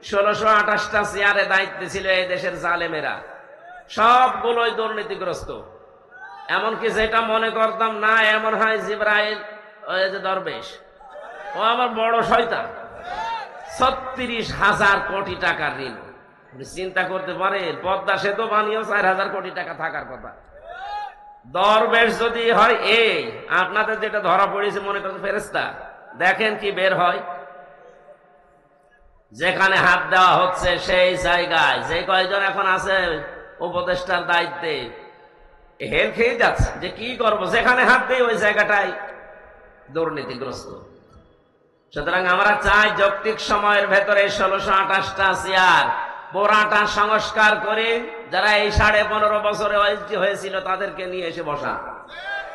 1628টা চেয়ারে দায়িত্বে ছিল এই দেশের জালেমেরা, সবগুলোই দুর্নীতিগ্রস্ত। এমনকি যেটা মনে করতাম না, এমন হয় জিবরাইল ওই যে দরবেশ, ও আমার বড় শয়তান। 36,000 কোটি টাকার ঋণ। চিন্তা করতে পারে, পদ্মা সেতু বানিয়েও 4,000 কোটি টাকা থাকার কথা। দরবেশ যদি হয় এই আপনাদের যেটা ধরা পড়েছে মনে করতে ফেরেশতা, দেখেন কি বের হয়। যেখানে হাত দেওয়া হচ্ছে সেই জায়গায় যে কয়জন এখন আছে উপদেষ্টার দায়িত্বে, হেল খেয়ে যাচ্ছে যে কি করব, যেখানে হাত দেই ওই জায়গাটাই দুর্নীতিগ্রস্ত। সুতরাং আমরা চাই যৌক্তিক সময়ের ভেতরে 1628টা চেয়ার পুরাটা সংস্কার করে যারা এই 15.5 বছরে হয়েছিল তাদেরকে নিয়ে এসে বসা,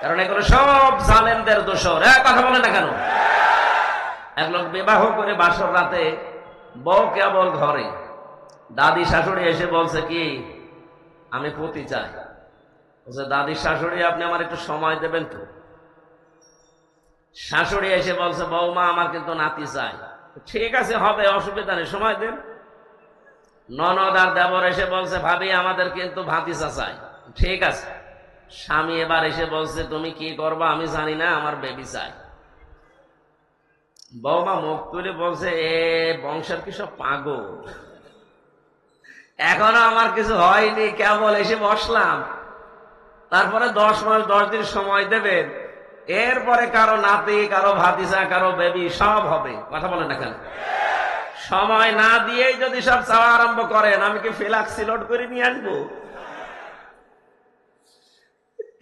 কারণ এগুলো সব জালেমদের দোষর। কথা বলে না কেন? এক লোক বিবাহ করে বাসর রাতে বউ কেবল ঘরে, দাদি শাশুড়ি এসে বলছে কি আমি পতি চাই। বলছে দাদি শাশুড়ি আপনি আমার একটু সময় দেবেন তো। শাশুড়ি এসে বলছে বৌমা আমার কিন্তু নাতি চাই। ঠিক আছে হবে, অসুবিধা নেই, সময় দেন। ননদ আর দেবর এসে বলছে ভাবি আমাদের কিন্তু ভাতিজা চাই। ঠিক আছে। স্বামী এবার এসে বলছে তুমি কি করবা আমি জানি না, আমার বেবি চাই। বৌমা মুখ তুলে বলছে এ বংশের কি সব পাগল, এখনো আমার কিছু হয়নি, কেবল এসে বসলাম, তারপরে 10 মাস 10 দিন সময় দেবেন, এরপরে কারো নাতি কারো ভাতিজা কারো বেবি সব হবে। কথা বলেন না কেন? সময় না দিয়েই যদি সব চাওয়া আরম্ভ করেন, আমি কি ফ্লাক্সি লোড করে নিয়ে আসবো?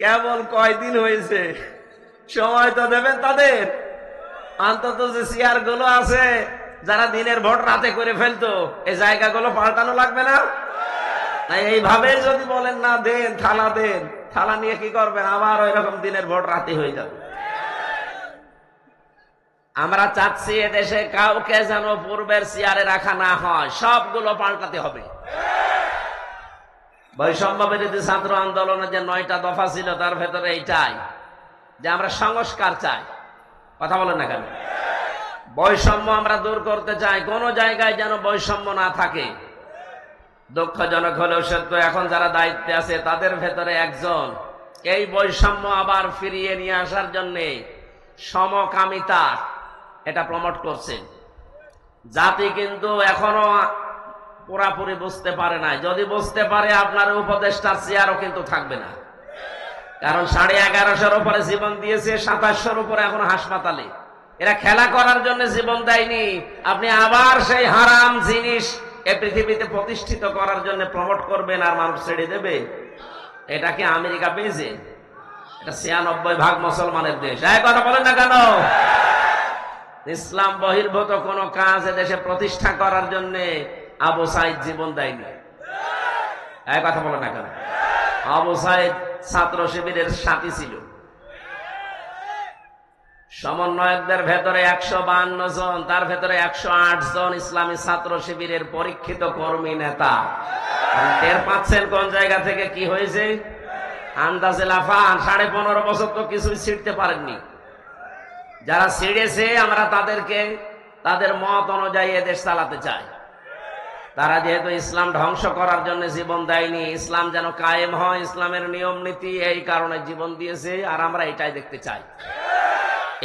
কেবল কয়দিন হয়েছে, সময় তো দেবেন তাদের। অন্তত যে চেয়ার গুলো আছে যারা দিনের ভোট রাতে করে ফেলতো, এই জায়গাগুলো পাল্টানো লাগবে না? এইভাবে যদি বলেন না দেন, থালা দেন, থালা নিয়ে কি করবেন? আবার ওই রকম দিনের ভোট রাতে হয়ে যাবে। আমরা চাচ্ছি এদেশে কাউকে যেন পূর্বের চেয়ারে রাখা না হয়, সবগুলো পাল্টাতে হবে। বৈষম্য বিরোধী ছাত্র আন্দোলনের যে 9টা দফা ছিল তার ভেতরে এইটাই যে আমরা সংস্কার চাই। কথা বলেন না কেন? বৈষম্য আমরা দূর করতে চাই, কোন জায়গায় যেন বৈষম্য না থাকে। দুঃখজনক হলেও সত্য, এখন যারা দায়িত্বে আছে তাদের ভেতরে একজন এই বৈষম্য আবার ফিরিয়ে নিয়ে আসার জন্য সমকামিতা এটা প্রমোট করছে। জাতি কিন্তু এখনো পুরাপুরি বুঝতে পারে নাই। যদি বুঝতে পারে আপনার উপদেষ্টার চেয়ারও কিন্তু থাকবে না, কারণ 1150-এর উপরে জীবন দিয়েছে, 2700-এর উপরে এখন হাসপাতালে। এরা খেলা করার জন্য জীবন দেয়নি, আপনি আবার সেই হারাম জিনিস এই পৃথিবীতে প্রতিষ্ঠিত করার জন্য প্রমোট করবেন আর মানুষ ছেড়ে দেবে। এটা কি আমেরিকা পেয়েছে? এটা 96% মুসলমানের দেশ। এই কথা বলেন না কেন? ইসলাম বহির্ভূত কোন কাজ এদেশে প্রতিষ্ঠা করার জন্য আবু সাইদ জীবন দেয়নি। এই কথা বলেন না কেন? আবু সাইদ ছাত্র শিবিরের সাথী ছিল। সমন্বয়কদের ভেতরে 152 জন, তার ভেতরে 108 জন ইসলামী ছাত্র শিবিরের পরীক্ষিত কর্মী নেতা। টের পাচ্ছেন কোন জায়গা থেকে কি হয়েছে? আন্দাজে লাফান। 15.5 বছর তো কিছুই ছিঁড়তে পারেননি। যারা ছিঁড়েছে আমরা তাদেরকে তাদের মত অনুযায়ী এদেশ চালাতে চাই। তারা যেহেতু ইসলাম ধ্বংস করার জন্য জীবন দেয়নি, ইসলাম যেন কায়েম হয়, ইসলামের নিয়ম নীতি, এই কারণে জীবন দিয়েছে, আর আমরা এটাই দেখতে চাই।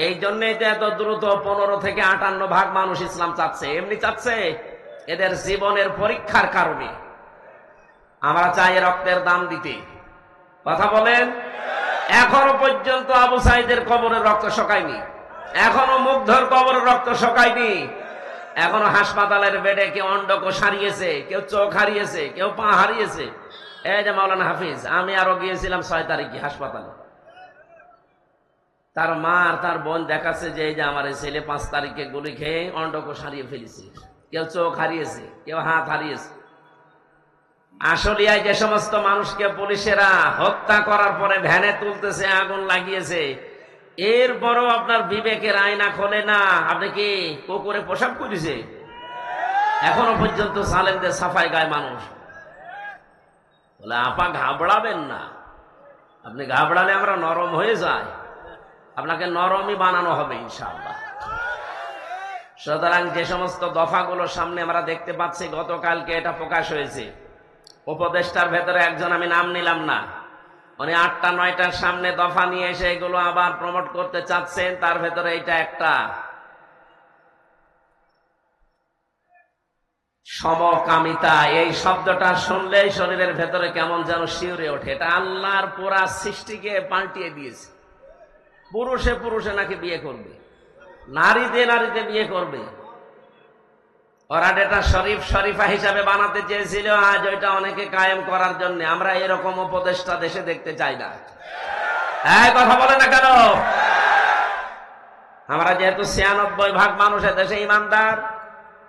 এই জন্যই তো এত দ্রুত 15 থেকে 58% মানুষ ইসলাম চাচ্ছে। এমনি চাচ্ছে, এদের জীবনের পরীক্ষার কারণে। আমরা চাই রক্তের দাম দিতে। কথা বলেন? এখনো পর্যন্ত আবু সাইদের কবরের রক্ত শোকায়নি, এখনো মুগ্ধর কবরের রক্ত শোকায়নি। এখনো হাসপাতালের বেডে কেউ অন্ডকোষ হারিয়েছে, কেউ চোখ হারিয়েছে, কেউ পা হারিয়েছে। এই যে মাওলানা হাফিজ, আমি আরো গিয়েছিলাম 6 তারিখে হাসপাতালে। তার মা আর তার বোন দেখাচ্ছে যে এই যে আমার এই ছেলে 5 তারিখে গুলি খেয়ে অন্ডকোষ হারিয়ে ফেলেছে, কেউ চোখ হারিয়েছে, কেউ হাত হারিয়েছে। আশুলিয়ায় যে সমস্ত মানুষকে পুলিশেরা হত্যা করার পরে ভ্যানে তুলতেছে, আগুন লাগিয়েছে, এরপরও আপনার বিবেকের আয়না খোলে না। আপনি কি কুকুরে পোশাক করেছে? এখনো পর্যন্ত জালেমদের সাফাই গায় মানুষ। বলে আপা ঘাবড়াবেন না, আপনি ঘাবড়ালে আমরা নরম হয়ে যাই, আপনাকে নরমই বানানো হবে ইনশাআল্লাহ। সুতরাং যে সমস্ত দফাগুলো সামনে আমরা দেখতে পাচ্ছি, গতকালকে এটা প্রকাশ হয়েছে। উপদেষ্টার ভেতরে একজন, আমি নাম নিলাম না, উনি 8টা 9টার সামনে দফা নিয়ে এসে এগুলো আবার প্রমোট করতে চাচ্ছেন। তার ভেতরে এটা একটা। সমকামিতা, এই শব্দটা শুনলেই শরীরের ভেতরে কেমন যেন শিউরে ওঠে। এটা আল্লাহর পুরা সৃষ্টিকে পাল্টিয়ে দিয়েছে। পুরুষে পুরুষে নাকি বিয়ে করবে, নারীতে নারীতে বিয়ে করবে। ওরা এটা শরীফ শরীফা হিসাবে বানাতে চেয়েছিল, আজ ওইটা অনেকে কায়েম করার জন্য। আমরা এরকম উপদেষ্টা দেশে দেখতে চাই না। হ্যাঁ, কথা বলে না কেন? আমরা যেহেতু 96% মানুষ দেশে ইমানদার,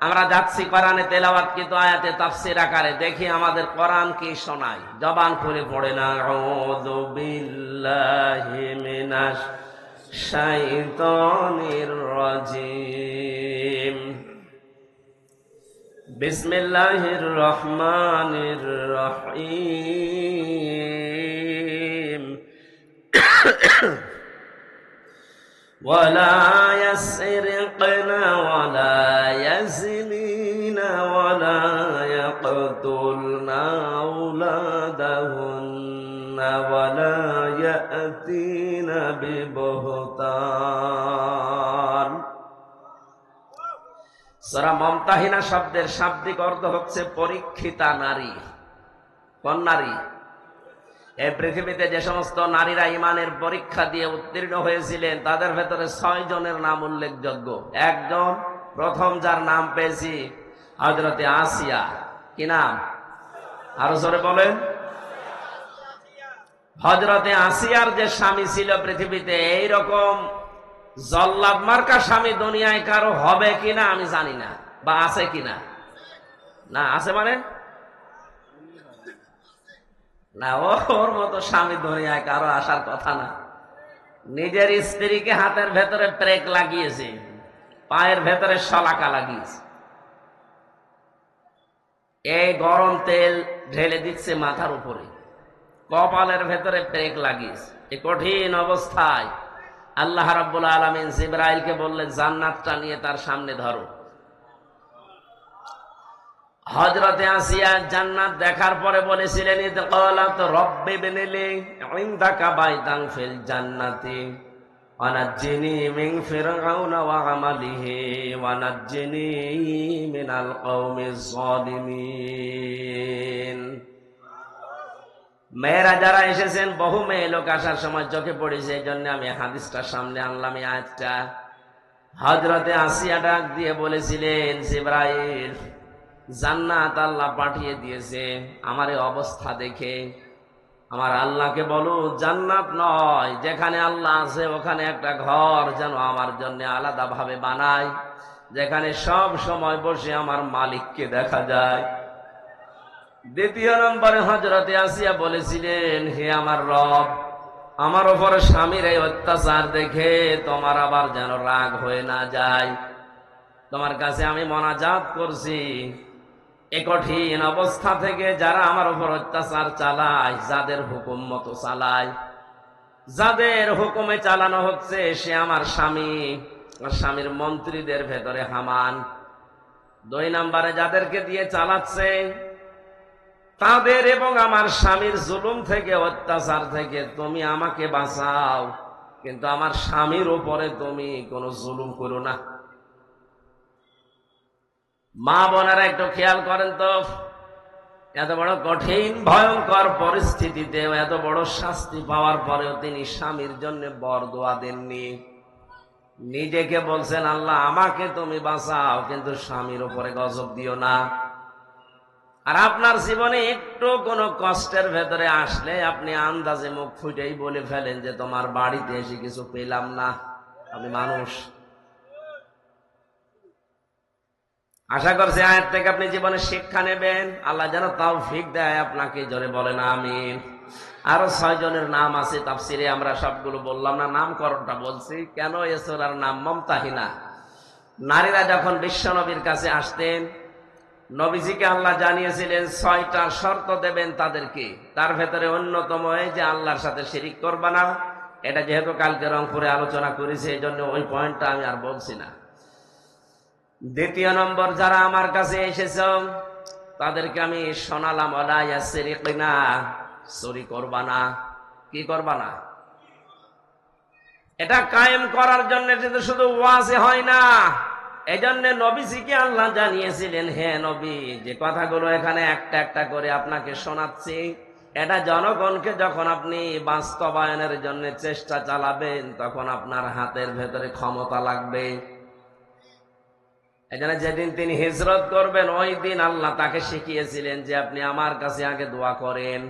আমরা যাচ্ছি কোরআনে তেলাওয়াত কিন্তু আয়াতে তাফসীর আকারে। দেখি আমাদের কোরআন কি শোনায়, জবান খুলে পড়ে না। আউযু বিল্লাহি মিনাশ শাইতানির রাজিম, বিসমিল্লাহির রহমানির রহিম। ولا يسرقن ولا يزنين ولا يقتلن أولادهن ولا يأتين ببهتان। সূরা মুমতাহিনা শব্দের শাব্দিক অর্থ হচ্ছে পরীক্ষিতা নারী। কোন নারী? এই পৃথিবীতে যে সমস্ত নারীরা ইমানের পরীক্ষা দিয়ে উত্তীর্ণ হয়েছিলেন, তাদের ভেতরে 6 জনের নাম উল্লেখযোগ্য। একজন, প্রথম যার নাম পেয়েছি, হযরতে আসিয়া। কি নাম? আরো জোরে বলেন। হযরতে আসিয়ার যে স্বামী ছিল পৃথিবীতে, এইরকম জল্লাদ মার্কা স্বামী দুনিয়ায় কারো হবে কিনা আমি জানি না, বা আছে কিনা। না আছে মানে না, ওর মতো স্বামী দুনিয়ায় কারো আসার কথা না। নিজের স্ত্রীকে হাতের ভেতরে প্রেক লাগিয়েছে, পায়ের ভেতরে শলাকা লাগিয়েছে, এই গরম তেল ঢেলে দিচ্ছে মাথার উপরে, কপালের ভেতরে প্রেক লাগিয়েছে। এই কঠিন অবস্থায় আল্লাহ রাব্বুল আলামিন জিবরাইলকে বললেন, জান্নাতটা নিয়ে তার সামনে ধরো। হযরতে আসিয়া জান্নাত দেখার পরে বলেছিলেন, ইদ ক্বালাত রাব্বি বিনিলি ইনদাকা বাইতান ফিল জান্নাতি ওয়া নাজ্জিনি মিন ফিরআউনা ওয়া আমালিহি ওয়া নাজ্জিনি মিনাল কওমিজ যালিমিন। মেয়েরা যারা এসেছেন, বহু মেয়ে লোক আসার সময় চোখে পড়েছে, এই জন্য আমি হাদিসটা সামনে আনলাম, এই আয়াতটা। হযরতে আসিয়া ডাক দিয়ে বলেছিলেন, জিবরাইল, জান্নাত আল্লাহ পাঠিয়ে দিয়েছে। আমার এই অবস্থা দেখে আমার আল্লাহকে বলো, জান্নাত নয়, যেখানে আল্লাহ আছে ওখানে একটা ঘর যেন আমার জন্য আলাদা ভাবে বানায়, যেখানে সব সময় বসে আমার মালিককে দেখা যায়। দ্বিতীয় নম্বরে হযরতে আসিয়া বলেছিলেন, হে আমার রব, আমার উপরে স্বামীর এই অত্যাচার দেখে তোমার আবার যেন রাগ হয়ে না যায়। তোমার কাছে আমি মোনাজাত করছি, এই কঠিন অবস্থা থেকে যারা আমার উপর অত্যাচার চালায়, যাদের হুকুম মতো চালায়, যাদের হুকুমে চালানো হচ্ছে, সে আমার স্বামী, আমার স্বামীর মন্ত্রীদের ভেতরে হামান। 2 নম্বরে যাদেরকে দিয়ে চালাচ্ছে, তাদের এবং আমার স্বামীর জুলুম থেকে, অত্যাচার থেকে তুমি আমাকে বাঁচাও, কিন্তু আমার স্বামীর উপরে তুমি কোনো জুলুম করো না। মা বোনেরা একটু খেয়াল করেন তো, এত বড় কঠিন ভয়ঙ্কর পরিস্থিতিতে, এত বড় শাস্তি পাওয়ার পরেও তিনি স্বামীর জন্য বরদোয়া দেননি। নিজেকে বলছেন, আল্লাহ আমাকে তুমি বাঁচাও, কিন্তু স্বামীর উপরে গজব দিও না। আর আপনার জীবনে একটু কোনো কষ্টের ভেতরে আসলে আপনি আন্দাজে মুখ ফুটেই বলে ফেলেন যে তোমার বাড়িতে এসে কিছু পেলাম না। আপনি মানুষ। আশা করছি আয়াত থেকে আপনি জীবনে শিক্ষা নেবেন। আল্লাহ যেন তৌফিক দেয় আপনাকে, জোরে বলেন আমিন। আরো 6 জনের নাম আছে তাফসিরে, আমরা সবগুলো বললাম না, নামকরণটা বলছি। কেন? এ সূরার নাম মুমতাহিনা। নারীরা যখন বিশ্ব নবীর কাছে আসতেন, নবীজিকে আল্লাহ জানিয়েছিলেন 6টা শর্ত দেবেন তাদেরকে। তার ভেতরে অন্যতম এই যে আল্লাহর সাথে শিরিক করবা না। এটা যেহেতু কালকে রংপুরে আলোচনা করেছি, এই জন্য ওই পয়েন্টটা আমি আর বলছি না। দ্বিতীয় নম্বর, যারা আমার কাছে এসেছ তাদেরকে আমি শোনালাম ওয়ালা ইয়াসরিকনা, চুরি করবা না। কি করবা না? এটা কায়েম করার জন্য শুধু ওয়াজে হয় না। এই জন্য নবীজিকে আল্লাহ জানিয়েছিলেন, হে নবী, যে কথাগুলো এখানে একটা একটা করে আপনাকে শোনাচ্ছি, এটা জনগণকে যখন আপনি বাস্তবায়নের জন্য চেষ্টা চালাবেন, তখন আপনার হাতের ভেতরে ক্ষমতা লাগবে। এই জন্য যেদিন তিনি হিজরত করবেন, ওই দিন আল্লাহ তাকে শিখিয়েছিলেন যে আপনি আমার কাছে আগে দোয়া করেন,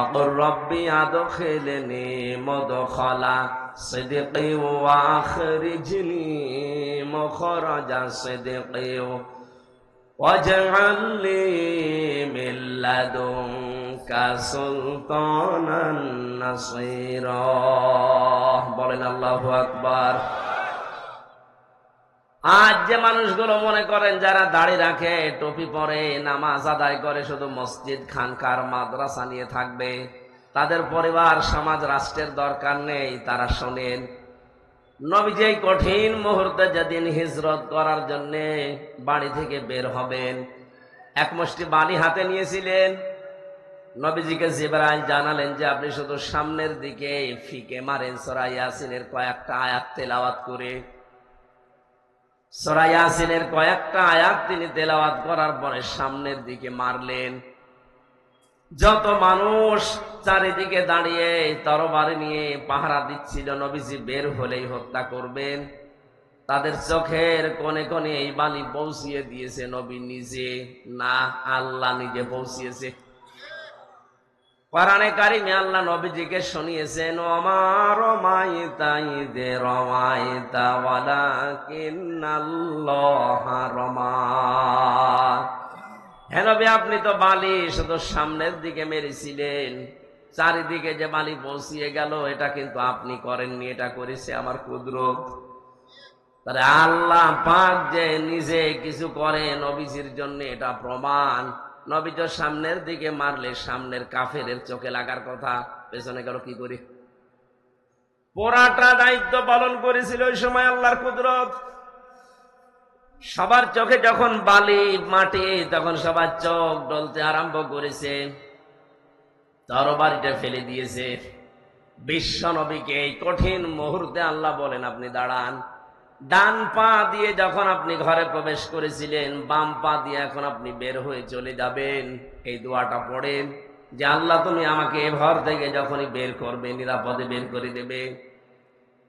অকুর রব্বি আদখিলনি মুদখালা সিদকি ওয়া আখরিজনি মুখরাজা সিদকি ওয়াজআল লি মিন লাদুনকা সুলতানান নাসীরা। বলেন আল্লাহু আকবার। আজ যে মানুষগুলো মনে করেন যারা দাড়ি রাখে, টুপি পরে, নামাজ আদায় করে, শুধু মসজিদ, খানকার, মাদ্রাসা নিয়ে থাকবে, তাদের পরিবার, সমাজ, রাষ্ট্রের দরকার নেই। তারা শোনেন, নবীজি এই কঠিন মুহূর্তে যেদিন হিজরত করার জন্য বাড়ি থেকে বের হবেন, এক মুষ্টি বালি হাতে নিয়েছিলেন। নবীজিকে জিবরাইল জানালেন যে আপনি শুধু সামনের দিকে ফিকে মারেন, সূরা ইয়াসিনের কয়েকটা আয়াত তেলাওয়াত করে। সূরা ইয়াসিনের কয়েকটা আয়াত তিনি তেলাওয়াত করার পরে সামনের দিকে মারলেন। যত মানুষ চারিদিকে দাঁড়িয়ে তরবারি নিয়ে পাহারা দিচ্ছিল, নবীজি বের হলেই হত্যা করবেন, তাদের চোখের কোণে কোণে এই বালি পৌঁছিয়ে দিয়েছে নবী নিজে না, আল্লাহ নিজে পৌঁছিয়েছে। কোরআনে কারিমে আল্লাহ নবীজিকে শুনিয়েছেন, ওমা রমাইতা ইযে রমাইতা ওয়ালাকিন্নাল্লাহা রমা। হে নবী, আপনি তো বালি শুধু সামনের দিকে মেরেছিলেন, চারিদিকে যে বালি পৌঁছিয়ে গেল এটা কিন্তু আপনি করেননি, এটা করেছে আমার কুদরত। তাহলে আল্লাহ পাক যে নিজে কিছু করে নবীজির জন্য, এটা প্রমাণ। নবী তো সামনের দিকে মারলে সামনের কাফেরের চোখে লাগার কথা, পেছনে গেল কি করে? পুরাটা দায়িত্ব পালন করেছিল ওই সময় আল্লাহর কুদরত। সবার চোখে যখন বালি মাটি, তখন সবার চোখ ডলতে আরম্ভ করেছে, তরবারিটা ফেলে দিয়েছে। বিশ্ব নবীকে এই কঠিন মুহূর্তে আল্লাহ বলেন, আপনি দাঁড়ান। ডান পা দিয়ে যখন আপনি ঘরে প্রবেশ করেছিলেন, বাম পা দিয়ে এখন আপনি বের হয়ে চলে যাবেন, এই দোয়াটা পড়েন যে আল্লাহ তুমি আমাকে এ ঘর থেকে যখনই বের করবে, নিরাপদে বের করে দেবে।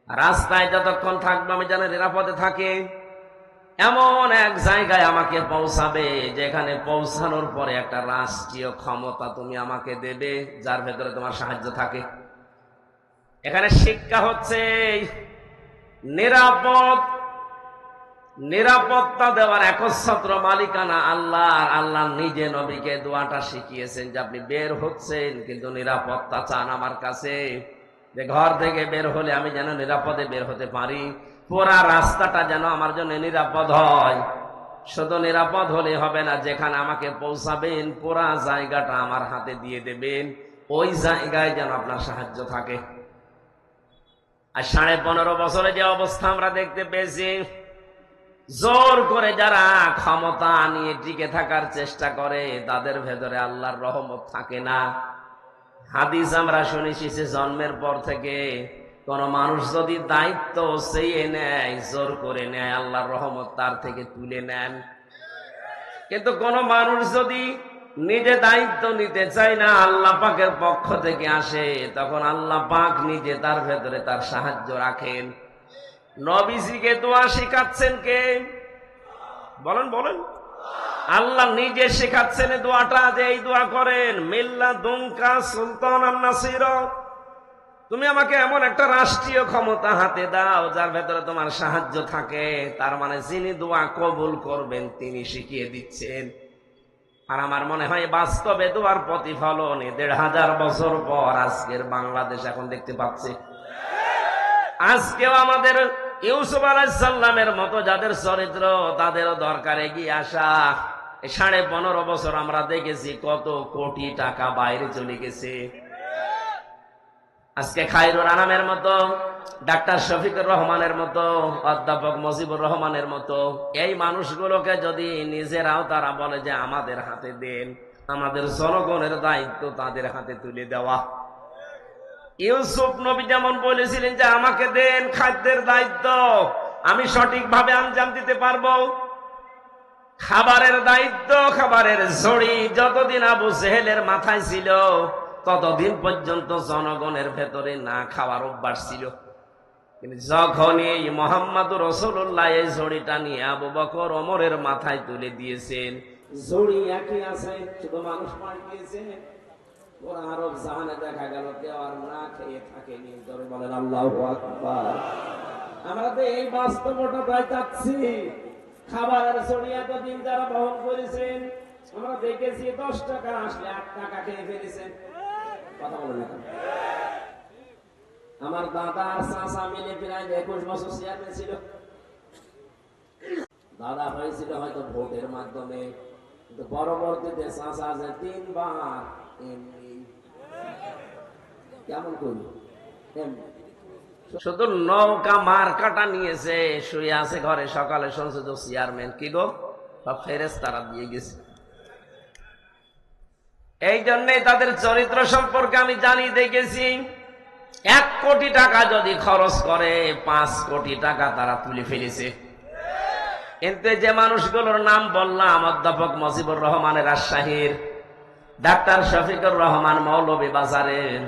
রাস্তায় যতক্ষণ থাকবে আমি যেন নিরাপদে থাকে, এমন এক জায়গায় আমাকে পৌঁছাবে যেখানে পৌঁছানোর পরে একটা রাষ্ট্রীয় ক্ষমতা তুমি আমাকে দেবে, যার ভেতরে তোমার সাহায্য থাকে। এখানে শিক্ষা হচ্ছে নিরাপত্তা দেওয়ার একচ্ছত্র মালিকানা আল্লাহ। আল্লাহ নিজে নবীকে দোয়াটা শিখিয়েছেন যে আপনি বের হচ্ছেন, কিন্তু নিরাপত্তা চান আমার কাছে, যে ঘর থেকে বের হলে আমি যেন নিরাপদে বের হতে পারি, পুরা রাস্তাটা যেন আমার জন্য নিরাপদ হয়। শুধু নিরাপদ হলে হবে না, যেখানে আমাকে পৌঁছাবেন পুরা জায়গাটা আমার হাতে দিয়ে দেবেন, ওই জায়গায় যেন আপনার সাহায্য থাকে। আর 15.5 বছরে যে অবস্থা আমরা দেখতে পেয়েছি, জোর করে যারা ক্ষমতা নিয়ে টিকে থাকার চেষ্টা করে, তাদের ভেতরে আল্লাহর রহমত থাকে না। হাদিস আমরা শুনেছি যে জন্মের পর থেকে কোন মানুষ যদি দায়িত্ব চেয়ে নেয়, জোর করে নেয়, আল্লাহর রহমত তার থেকে তুলে নেন। কিন্তু কোন মানুষ যদি নিজে দায়িত্ব নিতে চায় না, আল্লাহ পাকের পক্ষ থেকে আসে, তখন আল্লাহ পাক নিজে তার ভেতরে তার সাহায্য রাখেন। নবীজিকে দোয়া শেখাচ্ছেন কে? বলেন বলেন। আল্লাহ নিজে শেখাচ্ছেন দোয়াটা, যে এই দোয়া করেন, মিল্লাদুনকা সুলতানান নাসীরা, তুমি আমাকে এমন একটা রাষ্ট্রীয় ক্ষমতা হাতে দাও যার ভেতরে তোমার সাহায্য থাকে। তার মানে যিনি দোয়া কবুল করবেন তিনি শিখিয়ে দিচ্ছেন। আর আমার মনে হয় বাস্তবে দোয়ার প্রতিফলন 1500 বছর পর আজকের বাংলাদেশ এখন দেখতে পাচ্ছে। আজকেও আমাদের ইউসুফ আলাইহিস সালামের মতো যাদের চরিত্র, তাদেরও দরকার এগিয়ে আসা। 15.5 বছর আমরা দেখেছি কত কোটি টাকা বাইরে চলে গেছে। আজকে খায়রুল আনামের মতো ডাক্তার শফিকুর রহমানের মতো, অধ্যাপক মুজিবুর রহমানের মতো এই মানুষগুলোকে যদি নিজেরাও তারা বলে যে আমাদের হাতে দেন, আমাদের জনগণের দায়িত্ব তাদের হাতে তুলে দেওয়া। ইউসুফ নবী যেমন বলেছিলেন যে আমাকে দেন খাদ্যের দায়িত্ব, আমি সঠিকভাবে আঞ্জাম দিতে পারবো। খাবারের দায়িত্ব, খাবারের ঝড়ি যতদিন আবু জেহেলের মাথায় ছিল ততদিন পর্যন্ত জনগণের ভেতরে না খাওয়ার অভ্যাস ছিল। কিন্তু যখনই মুহাম্মদুর রাসূলুল্লাহ এই ঝড়িটা নিয়ে আবু বকর ওমরের মাথায় তুলে দিয়েছেন, ঝড়ি একই আছে, শুধু মানুষ পাল্টিয়েছে। ওরা আরব জাহানে দেখা গেল কেউ আর না খেয়ে থাকেনি। জোরে বলেন আল্লাহু আকবার। আমরা তো এই বাস্তবতা প্রায় চাচ্ছি। খাবারের ঝড়ি এতদিন যারা বহন করেছেন, আমরা দেখেছি 10 টাকা আসলে 8 টাকা খেয়ে ফেলেছেন। কথা বলেন না। আমার দাদা আর চাচা মিলে প্রায় 21 বছর চেয়ারম্যান ছিল। দাদা হয়েছিল হয়তো ভোটের মাধ্যমে, কিন্তু পরবর্তীতে চাচা যে 3 বার এমনি। কেমন করি শুধু নৌকা মার্কাটা নিয়েছে, শুয়ে আছে ঘরে। সকালে শুনছে তো চেয়ারম্যান কি গো, সব ফেরেশতারা দিয়ে গেছে। এই জন্যই তাদের চরিত্র সম্পর্কে আমি জানি, দেখেছি। 1 কোটি টাকা যদি খরচ করে 5 কোটি টাকা তারা তুলে ফেলেছে। কিন্তু যে মানুষগুলোর নাম বললাম, অধ্যাপক মুজিবুর রহমানের রাজশাহীর, ডাক্তার শফিকুর রহমান মৌলভী বাজারের,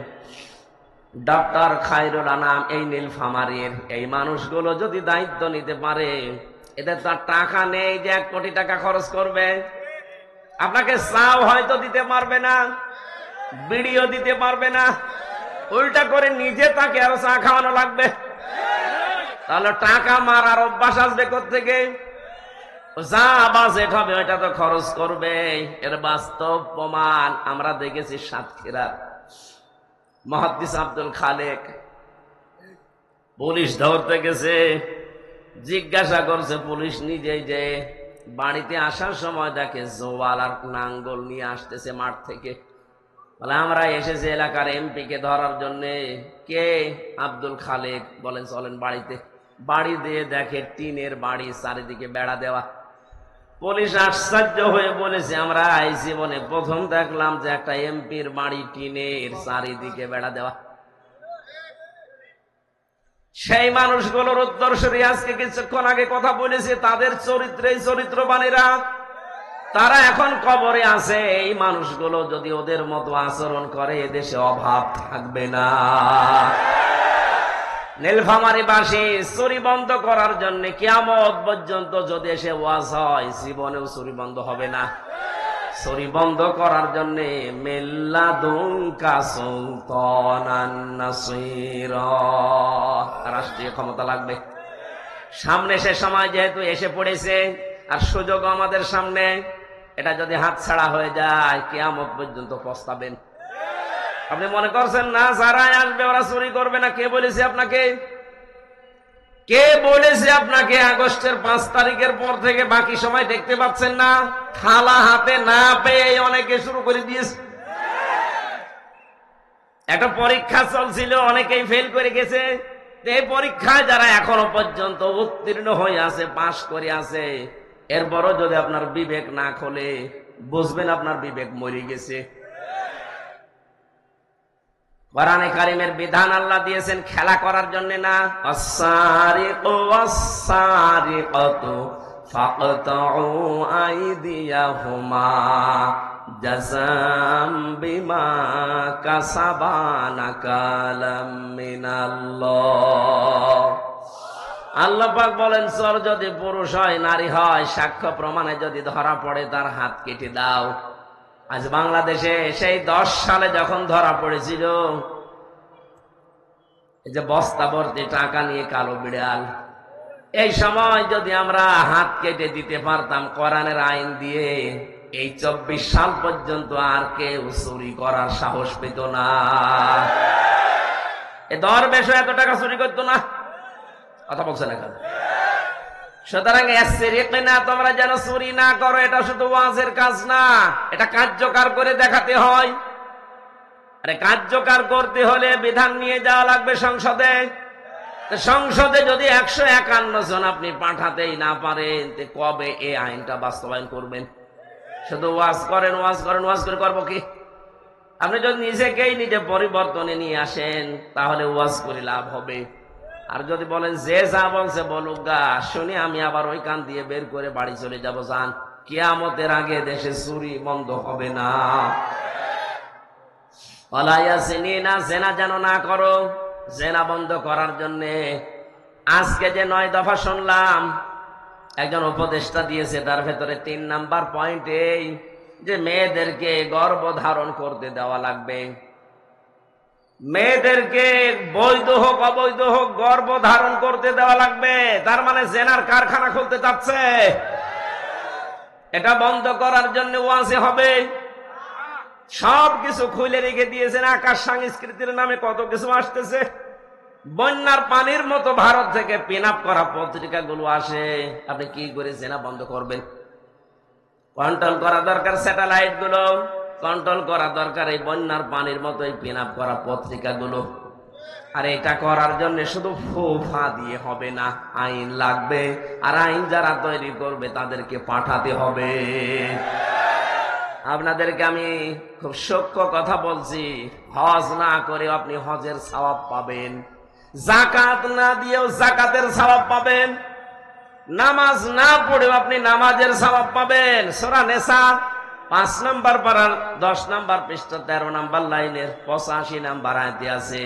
ডক্টর খায়রুল আনাম এই নীলফামারীর, এই মানুষগুলো যদি দায়িত্ব নিতে পারে, এদের তো টাকা নেই যে 1 কোটি টাকা খরচ করবে। আপনাকে চাও হয়তো দিতে পারবে না, বিড়িও দিতে পারবে না, উল্টা করে নিজে তাকে আরো চা খাওয়ানো লাগবে। তাহলে টাকা মারার অভ্যাস আসবে কোত্থেকে? যা বাজেট হবে ওইটা তো খরচ করবে। এর বাস্তব প্রমাণ আমরা দেখেছি সাতক্ষীরার মুহাদ্দিস আব্দুল খালেক। পুলিশ ধরতে গেছে, জিজ্ঞাসা করছে পুলিশ নিজেই, যে বাড়িতে আসার সময় দেখে জোয়াল আর নাঙ্গল নিয়ে আসতেছে মাঠ থেকে। বলে আমরা এসেছি এলাকার এমপি কে ধরার জন্য। কে? আব্দুল খালেক। বলেন চলেন বাড়িতে। বাড়ি দিয়ে দেখে টিনের বাড়ি, চারিদিকে বেড়া দেওয়া। পুলিশ আশ্চর্য হয়ে বলেছে আমরা এই জীবনে প্রথম দেখলাম যে একটা এমপির বাড়ি টিনের, চারিদিকে বেড়া দেওয়া। সেই মানুষগুলোর উত্তরসূরি আজকে কিছুক্ষণ আগে কথা বলেছে, তাদের চরিত্রে চরিত্রবানেরা, তারা এখন কবরে আছে। এই মানুষগুলো যদি ওদের মতো আচরণ করে, এদেশে অভাব থাকবে না। নীলফামারীবাসী চুরি বন্ধ করার জন্য কিয়ামত পর্যন্ত যদি এসে ওয়াজ হয়, জীবনেও চুরি বন্ধ হবে না। চুরি বন্ধ করার জন্য মিল্লাদুনকা সুলতানান নাসীরা, রাষ্ট্রীয় ক্ষমতা লাগবে। সামনে সে সময় যেহেতু এসে পড়েছে, আর সুযোগ আমাদের সামনে, এটা যদি হাতছাড়া হয়ে যায় কিয়ামত পর্যন্ত পস্তাবেন। আপনি মনে করছেন না যারা আসবে ওরা চুরি করবে না? কে বলেছে আপনাকে? কে বলেছে আপনাকে আগস্টের 5 তারিখের পর থেকে বাকি সময় দেখতে পাচ্ছেন না? থালা হাতে না পেয়ে অনেকে শুরু করে দিয়েছে। একটা পরীক্ষা চলছিল, অনেকেই ফেল করে গেছে। এই পরীক্ষায় যারা এখনো পর্যন্ত উত্তীর্ণ হয়ে আছে, পাশ করে আছে, এরপরও যদি আপনার বিবেক না খোলে, বুঝবেন আপনার বিবেক মরে গেছে। কোরআনে কারিমের বিধান আল্লাহ দিয়েছেন খেলা করার জন্য না। আস-সারিকু ওয়াস-সারিকাতু ফাকতাউ আইদিয়াহুমা জাযাম বিমা কাসাবা নাকালাম মিনাল্লাহ। আল্লাহ পাক বলেন, চোর যদি পুরুষ হয় নারী হয়, সাক্ষ্য প্রমাণে যদি ধরা পড়ে তার হাত কেটে দাও। আজ বাংলাদেশে সেই 10 সালে যখন ধরা পড়েছিল, এই যে বস্তা ভর্তি টাকা নিয়ে কালো বিড়াল, এই সময় যদি আমরা হাত কেটে দিতে পারতাম কোরআনের আইন দিয়ে, এই 24 সাল পর্যন্ত আর কেউ চুরি করার সাহস পেত না। এই দরবেশও এত টাকা চুরি করতো না। কথা বলছেন এখন? সুতরাং না, তোমরা যেন চুরি না করো, এটা শুধু ওয়াজের কাজ না, এটা কার্যকর করে দেখাতে হয়। আরে কার্যকর করতে হলে বিধান নিয়ে যাওয়া লাগবে সংসদে। সংসদে যদি 151 জন আপনি পাঠাতেই না পারেন, কবে এই আইনটা বাস্তবায়ন করবেন? শুধু ওয়াজ করেন, ওয়াজ করেন, ওয়াজ করে করবো কি? আপনি যদি নিজেকেই নিজে পরিবর্তনে নিয়ে আসেন, তাহলে ওয়াজ করে লাভ হবে। আর যদি বলেন যে যা বলছে বলুক গা, শুনি আমি আবার ওই কান দিয়ে বের করে বাড়ি চলে যাবো, যান, কিয়ামতের আগে দেশে চুরি বন্ধ হবে না। জেনা যেন না করো। জেনা বন্ধ করার জন্য আজকে যে 9 দফা শুনলাম, একজন উপদেষ্টা দিয়েছে, তার ভেতরে 3 নাম্বার পয়েন্ট এই যে মেয়েদেরকে গর্ভধারণ করতে দেওয়া লাগবে। মেয়েদেরকে বৈধ হোক অবৈধ হোক গর্ভধারণ করতে দেওয়া লাগবে। তার মানে জেনার কারখানা খুলতে চাচ্ছে। এটা বন্ধ করার জন্য ওয়াজে হবে। সবকিছু খুলে রেখে দিয়েছেন। আকাশ সংস্কৃতির নামে কত কিছু আসতেছে। বন্যার পানির মতো ভারত থেকে পিন আপ করা পত্রিকাগুলো আসে। আপনি কি করে জেনা বন্ধ করবেন? কন্ট্রোল করা দরকার স্যাটেলাইট গুলো, কন্ট্রোল করা দরকার এই বন্যার পানির মতো এই পিন আপ করা পত্রিকাগুলো। আর এটা করার জন্য শুধু ফুফা দিয়ে হবে না, আইন লাগবে। আর আইন যারা তৈরি করবে তাদেরকে পাঠাতে হবে। আপনাদেরকে আমি খুব সূক্ষ্ম কথা বলছি, হজ না করেও আপনি হজের সওয়াব পাবেন, যাকাত না দিয়েও যাকাতের সওয়াব পাবেন, নামাজ না পড়েও আপনি নামাজের সওয়াব পাবেন। সূরা নিসা 5 নম্বর পারার 10 নম্বর পৃষ্ঠা 13 নম্বর লাইনের 85 নম্বর আয়াতে আছে,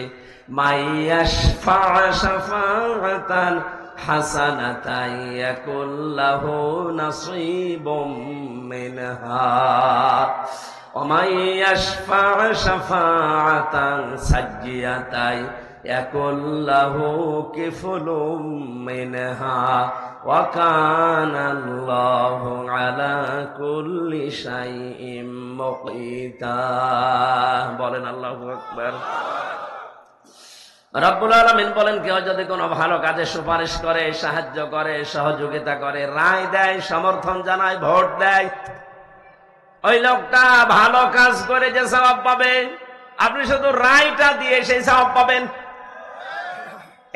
মাইয়াশফা শাফাআতান হাসানাতান ইয়াকুল্লাহু নাসীবুম মিনহা ওয়া মাইয়াশফা শাফাআতান সাজ্জিয়াতান ইয়াকুল্লাহু কিফলুম মিনহা ওয়া কানাল্লাহু আলা কুল্লি শাইইন মুকিতা। বলেন আল্লাহু আকবার। রব্বুল আলামিন বলেন, কেউ যদি কোনো ভালো কাজে সুপারিশ করে, সাহায্য করে, সহযোগিতা করে, রায় দেয়, সমর্থন জানায়, ভোট দেয়, ওই লোকটা ভালো কাজ করে যে সওয়াব পাবে, আপনি শুধু রায়টা দিয়ে সেই সওয়াব পাবেন।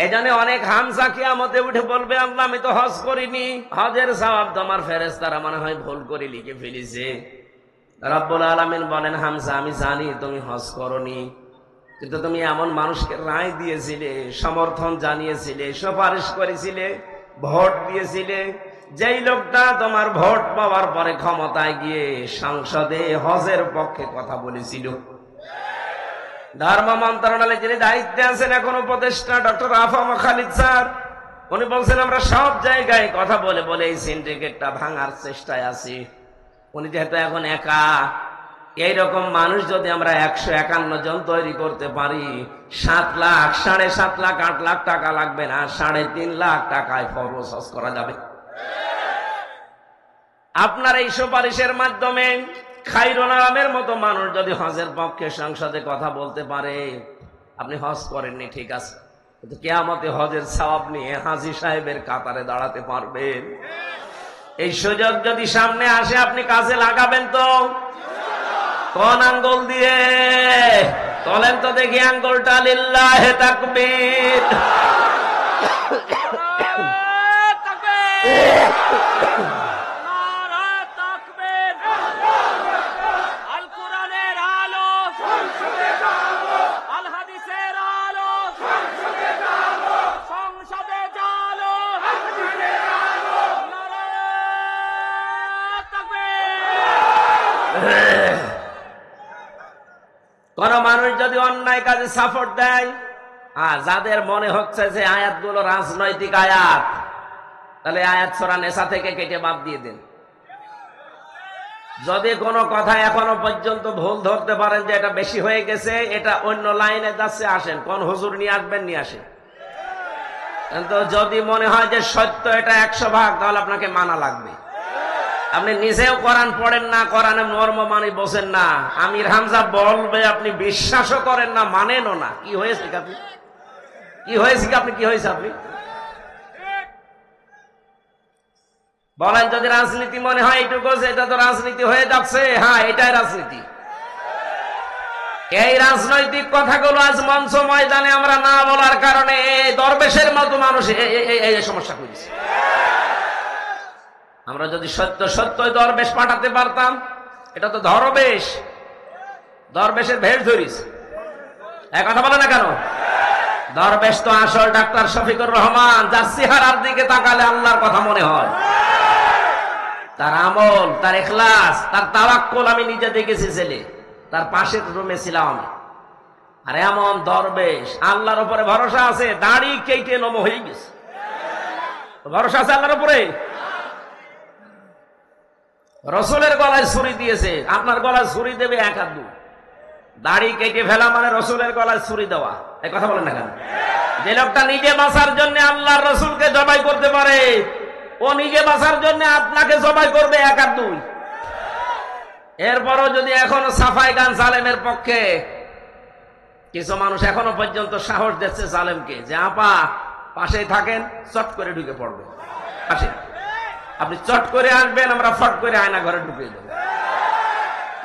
এজন্য অনেক হামজা কিয়ামতে উঠে বলবে, আল্লাহ আমি তো হজ করিনি, হজের সওয়াব তোমার ফেরেশতারা মনে হয় ভুল করে লিখে ফেলেছে। রব্বুল আলামিন বলেন, হামজা আমি জানি তুমি হজ করনি, কিন্তু তুমি এমন মানুষকে রায় দিয়েছিলে, সমর্থন জানিয়েছিলে, সুপারিশ করেছিলে, ভোট দিয়েছিলে, যেই লোকটা তোমার ভোট পাওয়ার পরে ক্ষমতায় গিয়ে সংসদে হজের পক্ষে কথা বলেছিল। ধর্ম মন্ত্রণালয়ে যিনি দায়িত্বে আছেন এখন উপদেষ্টা ডক্টর আফম খালিদ স্যার, উনি বলছেন আমরা সব জায়গায় কথা বলে বলে এই সিন্ডিকেটটা ভাঙার চেষ্টায় আছি। উনি যেহেতু এখন একা, এইরকম মানুষ যদি আমরা 151 জন তৈরি করতে পারি, 7 লাখ, 7.5 লাখ, 8 লাখ টাকা লাগবে না, 3.5 লাখ টাকায় ফরজ হজ করা যাবে। আপনার এই সুপারিশের মাধ্যমে খায়রুল আলমের মতো মানুষ যদি হজের পক্ষে সংসদে কথা বলতে পারে, আপনি হজ করেননি ঠিক আছে, কিন্তু কিয়ামতে হজের সওয়াব নিয়ে হাজী সাহেবের কাতারে দাঁড়াতে পারবেন। এই সুযোগ যদি সামনে আসে আপনি কাজে লাগাবেন তো? কোন আঙ্গুল দিয়ে? তোলেন তো দেখি আঙ্গুলটা। লিল্লাহে তাকবীর। কোন মানুষ যদি অন্যায় কাজে সাপোর্ট দেয়, যাদের মনে হচ্ছে যে আয়াতগুলো রাজনৈতিক আয়াত, তাহলে আয়াত সূরা নিসা থেকে কেটে বাদ দিয়ে দিন। যদি কোনো কথা এখনো পর্যন্ত ভুল ধরতে পারেন যে এটা বেশি হয়ে গেছে, এটা অন্য লাইনে যাচ্ছে, আসেন, কোন হুজুর নিয়ে আসবেন, নিয়ে আসেন। কিন্তু যদি মনে হয় যে সত্য এটা 100 ভাগ, তাহলে আপনাকে মানা লাগবে। আপনি নিজেও কোরআন পড়েন না, কোরআনের মর্ম মানে বোঝেন না, আমির হামজা বলবে আপনি বিশ্বাসও করেন না, মানেনও না। কি হয়েছে আপনি? কি হয়েছে আপনি? কি হয়েছে আপনি বলেন? যদি রাজনীতি মনে হয় এইটুকু, এটা তো রাজনীতি হয়ে যাচ্ছে, হ্যাঁ এটাই রাজনীতি। এই রাজনৈতিক কথাগুলো আজ মঞ্চ ময়দানে আমরা না বলার কারণে দরবেশের মতো মানুষ এই সমস্যা করেছে। আমরা যদি সত্য সত্যই দরবেশ পাঠাতে পারতাম, এটা তো দরবেশ, দরবেশের ভেষ ধরিস, এক কথা বলে না কেন? দরবেশ তো আসল ডাক্তার শফিকুর রহমান, যার চেহারার দিকে তাকালে আল্লাহর কথা মনে হয়, তার আমল, তার ইখলাস, তার তাওয়াক্কুল আমি নিজে দেখেছি। ছেলে তার পাশের রুমে ছিলাম আমি। আর এমন দরবেশ, আল্লাহর উপরে ভরসা আছে, দাড়ি কেটে নম হয়ে গেছে। ভরসা আছে আল্লাহর উপরে? রসুলের গলায় ছুরি দিয়েছে, আপনার গলায় ছুরি দেবে এক হাত দু। দাড়ি কেটে ফেলা মানে রসুলের গলায় ছুরি দেওয়া, এই কথা বলেন না কেন? যে লোকটা নিজে বাঁচার জন্য আল্লাহর রসুলকে জবাই করতে পারে, ও নিজে বাঁচার জন্য আপনাকে জবাই করবে এক আর দুই। এরপরও যদি এখনো সাফাই গান জালেমের পক্ষে, কিছু মানুষ এখনো পর্যন্ত সাহস দিচ্ছে জালেমকে যে আপা পাশেই থাকেন, চট করে ঢুকে পড়বে, আসেন আপনি চট করে আসবেন, আমরা ফট করে আয়না ঘরে ঢুকিয়ে দেব।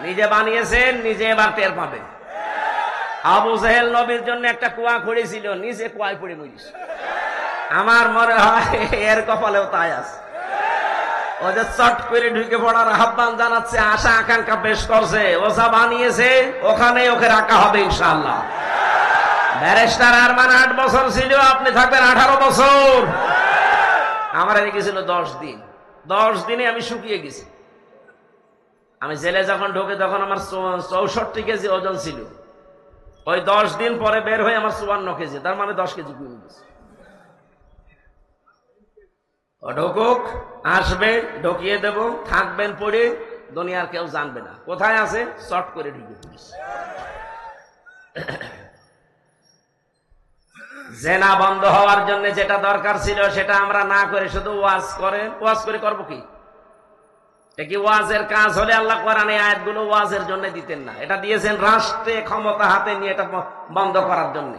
নিজে বানিয়েছেন, নিজে এবার টের পাবেন। আবু জাহেল নবীর জন্য একটা কুয়া খুঁড়েছিল, নিজে কুয়ায় পড়ে মরিস। আমার মনে হয় এর কপালেও তাই আছে। ও যে চট করে ঢুকে পড়ার আহ্বান জানাচ্ছে, আশা আকাঙ্ক্ষা পেশ করছে, ও যা বানিয়েছে ওখানে ওকে রাখা হবে ইনশাআল্লাহ। ব্যারিস্টার আরমান 8 বছর ছিল, আপনি থাকবেন 18 বছর। আমার এদিকে ছিল 10 দিন। 10 দিনে আমি শুকিয়ে গেছি। আমি জেলে যখন ঢোকে তখন আমার 64 কেজি ওজন ছিল। ওই 10 দিন পরে বের হয়ে আমার 54 কেজি, তার মানে 10 কেজি কমে গেছে। ঢুকুক, আসবে, ঢুকিয়ে দেব, থাকবেন পড়ে, দুনিয়ার কেউ জানবে না কোথায় আছে, শর্ট করে ঢুকে পড়েছে। জেনা বন্ধ হওয়ার জন্য যেটা দরকার ছিল সেটা আমরা না করে শুধু ওয়াজ করেন। ওয়াজ করে করবো কি? কি ওয়াজের কাজ হলে আল্লাহ কোরআনে আয়াতগুলো ওয়াজের জন্য দিতেন না? এটা দিয়েছেন রাষ্ট্রে ক্ষমতা হাতে নিয়ে এটা বন্ধ করার জন্য।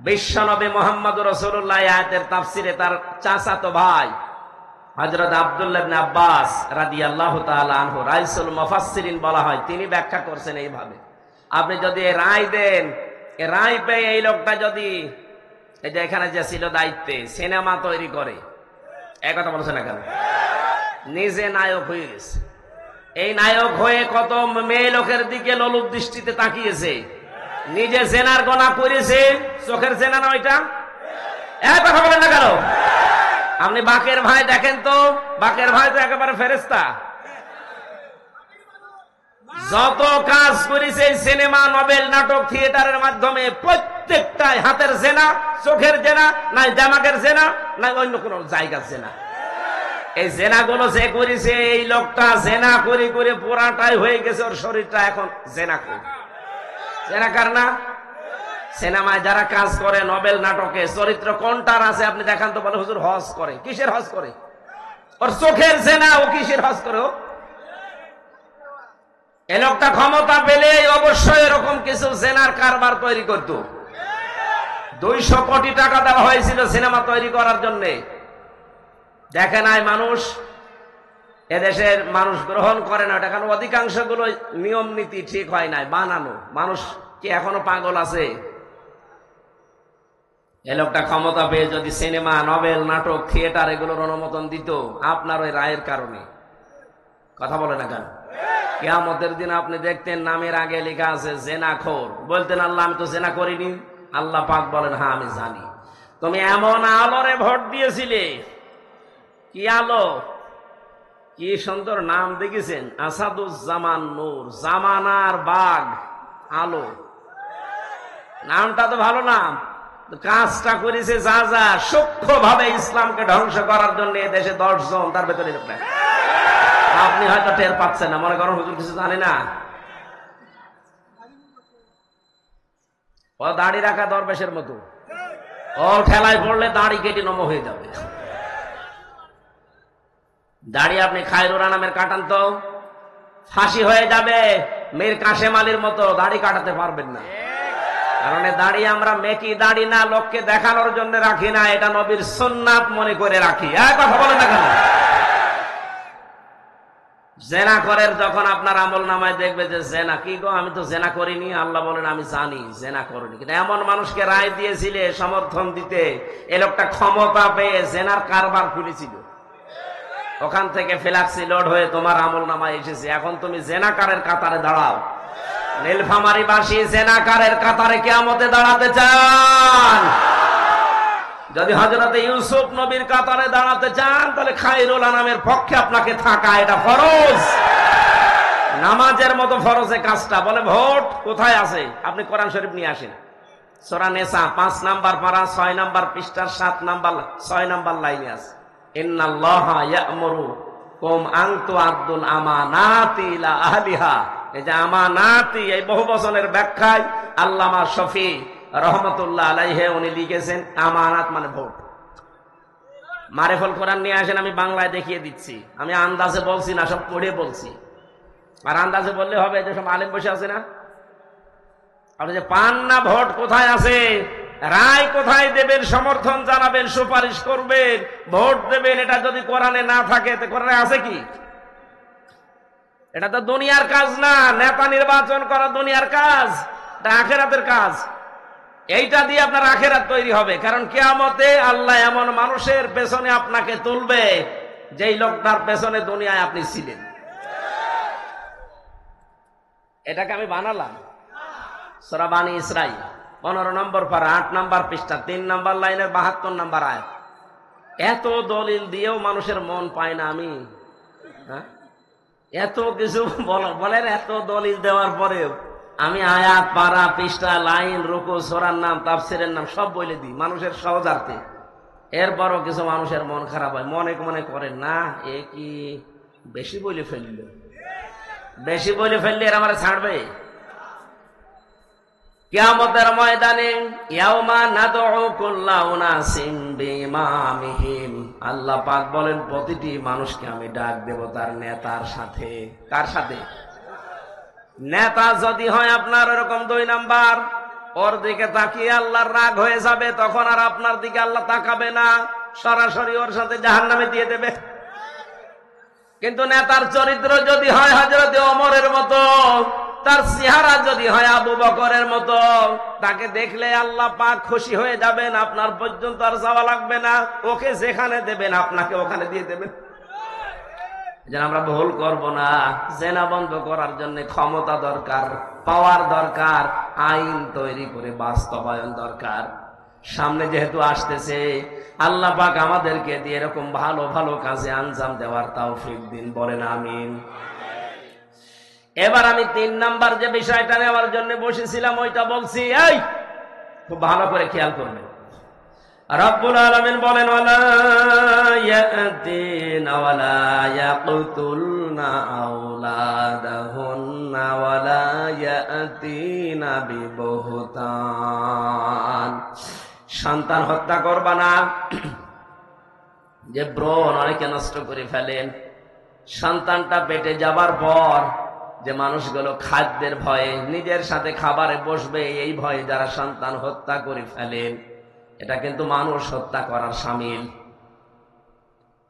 বিশ্বনবী মুহাম্মদুর রাসূলুল্লাহ আয়াতের তাফসিরে তার চাচাতো ভাই হযরত আব্দুল্লাহ ইবনে আব্বাস রাদিয়াল্লাহু তাআলা আনহু, রাইসুল মুফাসসিরিন বলা হয়, তিনি ব্যাখ্যা করছেন এইভাবে, আপনি যদি রায় দেন, রায় পেয়ে এই লোকটা যদি এই যে এখানে যে ছিল দায়িত্বে, সিনেমা তৈরি করে, এক কথা বলছে না কেন? নিজে নায়ক হয়ে গেছে। এই নায়ক হয়ে কত মেয়ে লোকের দিকে লোলুপ দৃষ্টিতে তাকিয়েছে, নিজে জেনার গোনা করেছে। চোখের জেনা না ওইটা? এক কথা বলেন না কেন? আপনি বাকের ভাই দেখেন তো, বাকের ভাই তো একেবারে ফেরেশতা। যত কাজ করেছে সিনেমা, নোবেল, নাটক, থিয়েটারের মাধ্যমে, প্রত্যেকটাই হাতের জেনা, চোখের জেনা, নাই জামাকের জেনা, নাই অন্য কোন জায়গার জেনা। এই জেনাগুলো যে করেছে, এই লোকটা জেনা করে করে পুরাটাই হয়ে গেছে, ওর শরীরটা এখন জেনা করে। জেনাকার না? সিনেমায় যারা কাজ করে, নোবেল, নাটকে, চরিত্র কোনটার আছে আপনি দেখান তো? বলে হুজুর হজ করে। কিসের হজ করে? ওর চোখের জেনা, ও কিসের হজ করে? এই লোকটা ক্ষমতা পেলে অবশ্যই এরকম কিছু জেনার কারবার তৈরি করত। 200 কোটি টাকা দেওয়া হয়েছিল সিনেমা তৈরি করার জন্য। দেখে নাই মানুষ, এদেশের মানুষ গ্রহণ করে না, কারণ অধিকাংশ গুলো নিয়ম নীতি ঠিক হয় নাই, বানানো। মানুষ কি এখনো পাগল আছে? এই লোকটা ক্ষমতা পেয়ে যদি সিনেমা, নোবেল, নাটক, থিয়েটার এগুলোর অনুমোদন দিত, আপনার ওই রায়ের কারণে, কথা বলে না কেন? কিয়ামতের দিন আপনি দেখতেন নামের আগে লেখা আছে জেনাখোর, বলতেন আল্লাহ আমি তো জেনা করিনি। আল্লাহ পাক বলেন হ্যাঁ আমি জানি। তুমি এমন আলোরে ভোট দিয়েছিলে। কি আলো, কি সুন্দর নাম দেখেছেন, আসাদুজ্জামান নূর, জামানার বাঘ আলো। নামটা তো ভালো নাম, কাজটা করেছে যা যা সূক্ষ্ম ভাবে ইসলামকে ধ্বংস করার জন্য এদেশে 10 জন, তার ভেতরে আপনি হয়তো টের পাচ্ছেন না, মনে করেন হুজুর কিছু জানি না। ও দাড়ি রাখা দরবেশের মতো, ও ঠেলায় পড়লে দাড়ি কেটে নম হয়ে যাবে। দাড়ি আপনি খায়রুরা নামের কাটান তো ফাঁসি হয়ে যাবে। মীর কাশেম আলীর মতো দাড়ি কাটাতে পারবেন না, কারণ দাড়ি আমরা মেকি দাড়ি না, লোককে দেখানোর জন্য রাখি না, এটা নবীর সুন্নাত মনে করে রাখি। কথা বলে না কেন? জেনাকরের যখন আপনার আমল নামায় দেখবে যে জেনা, কি গো আমি তো জেনা করিনি, আল্লাহ বলেন আমি জানি জেনা করিনি, কিন্তু এমন মানুষকে রায় দিয়েছিলে সমর্থন দিতে, এ লোকটা ক্ষমতা পেয়ে জেনার কারবার খুলেছিল, ওখান থেকে ফ্ল্যাক্সি লোড হয়ে তোমার আমল নামায় এসেছে। এখন তুমি জেনাকারের কাতারে দাঁড়াও। নীলফামারীবাসী জেনাকারের কাতারে কিয়ামতে দাঁড়াতে চান? যদি হযরতে ইউসুফ নবীর কাতারে দাঁড়াতে চান, তাহলে খায়রুল আনামের পক্ষে আপনাকে থাকা এটা ফরজ। নামাজের মতো ফরজে কাজটা। বলে ভোট কোথায় আছে? আপনি কোরআন শরীফ নিয়ে আসেন, সূরা নিসা ৫ নাম্বার পারা ৬ নাম্বার পৃষ্ঠার ৬ নাম্বার লাইনে আছে, ইন্নাল্লাহা ইয়া'মুরুকুম আন তু'আদ্দুল আমানাতি ইলা আহলিহা। এই যে আমানাতি, এই বহু বচনের ব্যাখ্যায় আল্লামা শফি রহমতুল্লাহ আলাইহি উনি লিখেছেন আমানাত মানে ভোট। মারিফুল কোরআন নিয়ে আসেন, আমি বাংলায় দেখিয়ে দিচ্ছি। আমি আন্দাজে বলছি না, সব পড়ে বলছি। আর আন্দাজে বললে হবে, যে সব আলেম বসে আছে না, আপনি যে পান না ভোট কোথায় আছে, রায় কোথায় দেবেন, সমর্থন জানাবেন, সুপারিশ করবেন, ভোট দেবেন, এটা যদি কোরআনে না থাকে তো কোরআনে আছে কি? এটা তো দুনিয়ার কাজ না। নেতা নির্বাচন করা দুনিয়ার কাজ, এটা আখিরাতের কাজ। এইটা দিয়ে আপনার আখিরাত তৈরি হবে। কারণ কিয়ামতে আল্লাহ এমন মানুষের পেছনে আপনাকে তুলবে, যেই লোকটার পেছনে দুনিয়ায় আপনি ছিলেন। এটাকে আমি বানালাম। সূরা বানী ইসরাঈল 15 নম্বর পারা 8 নাম্বার পৃষ্ঠা 3 নাম্বার লাইনের 72 নাম্বার আয়াত। এত দলিল দিয়েও মানুষের মন পায় না আমি। এত কিছু বলেন, এত দলিল দেওয়ার পরেও আমি আয়াত পারা পৃষ্ঠা লাইন রুকু সূরার নাম তাফসীরের নাম সব বলে দিই মানুষের সহজার্থে। এরপরও কিছু মানুষের মন খারাপ হয়, মনে মনে করেন না এ কি বেশি বলে ফেলল, বেশি বলে ফেললে এরা আমার ছাড়বে? কিয়ামতের ময়দানে ইয়াউমা নাদউ কুল্লা উনাসিম বিইমামিহিম, আল্লাহ পাক বলেন প্রতিটি মানুষকে আমি ডাক দেব তার নেতার সাথে। কার সাথে? নেতা যদি হয় আপনার এরকম 2 নাম্বার, ওর দিকে তাকিয়ে আল্লাহর রাগ হয়ে যাবে, তখন আর আপনার দিকে আল্লাহ তাকাবে না, সরাসরি ওর সাথে জাহান্নামে দিয়ে দেবে। কিন্তু নেতার চরিত্র যদি হয় হযরতে ওমরের মতো, তার চেহারা যদি হয় আবু বকরের মতো, তাকে দেখলে আল্লাহ পাক খুশি হয়ে যাবেন, আপনার পর্যন্ত আর যাওয়া লাগবে না, ওকে যেখানে দেবেন আপনাকে ওখানে দিয়ে দেবেন। যেন আমরা ভুল করব না। জেনা বন্ধ করার জন্য ক্ষমতা দরকার, পাওয়ার দরকার, আইন তৈরি করে বাস্তবায়ন দরকার। সামনে যেহেতু আসতেছে, আল্লাহ পাক আমাদেরকে দিয়ে এরকম ভালো ভালো কাজে আঞ্জাম দেওয়ার তৌফিক দিন, বলেন আমিন। এবার আমি 3 নাম্বার যে বিষয়টা নেওয়ার জন্য বসেছিলাম ওইটা বলছি। এই খুব ভালো করে খেয়াল করবেন। রব্বুল আলামিন বলেন ওয়ালা ইয়াতিনা ওয়ালা ইয়াকতুলনা আওলাদাহুন্না ওয়ালা ইয়াতিনা বিবুহতান। সন্তান হত্যা করবা না। যে ব্রণ অনেকে নষ্ট করে ফেলেন, সন্তানটা পেটে যাবার পর যে মানুষগুলো খাদ্যের ভয়ে নিজের সাথে খাবারে বসবে এই ভয়ে যারা সন্তান হত্যা করে ফেলেন, এটা কিন্তু মানুষ হত্যা করার শামিল।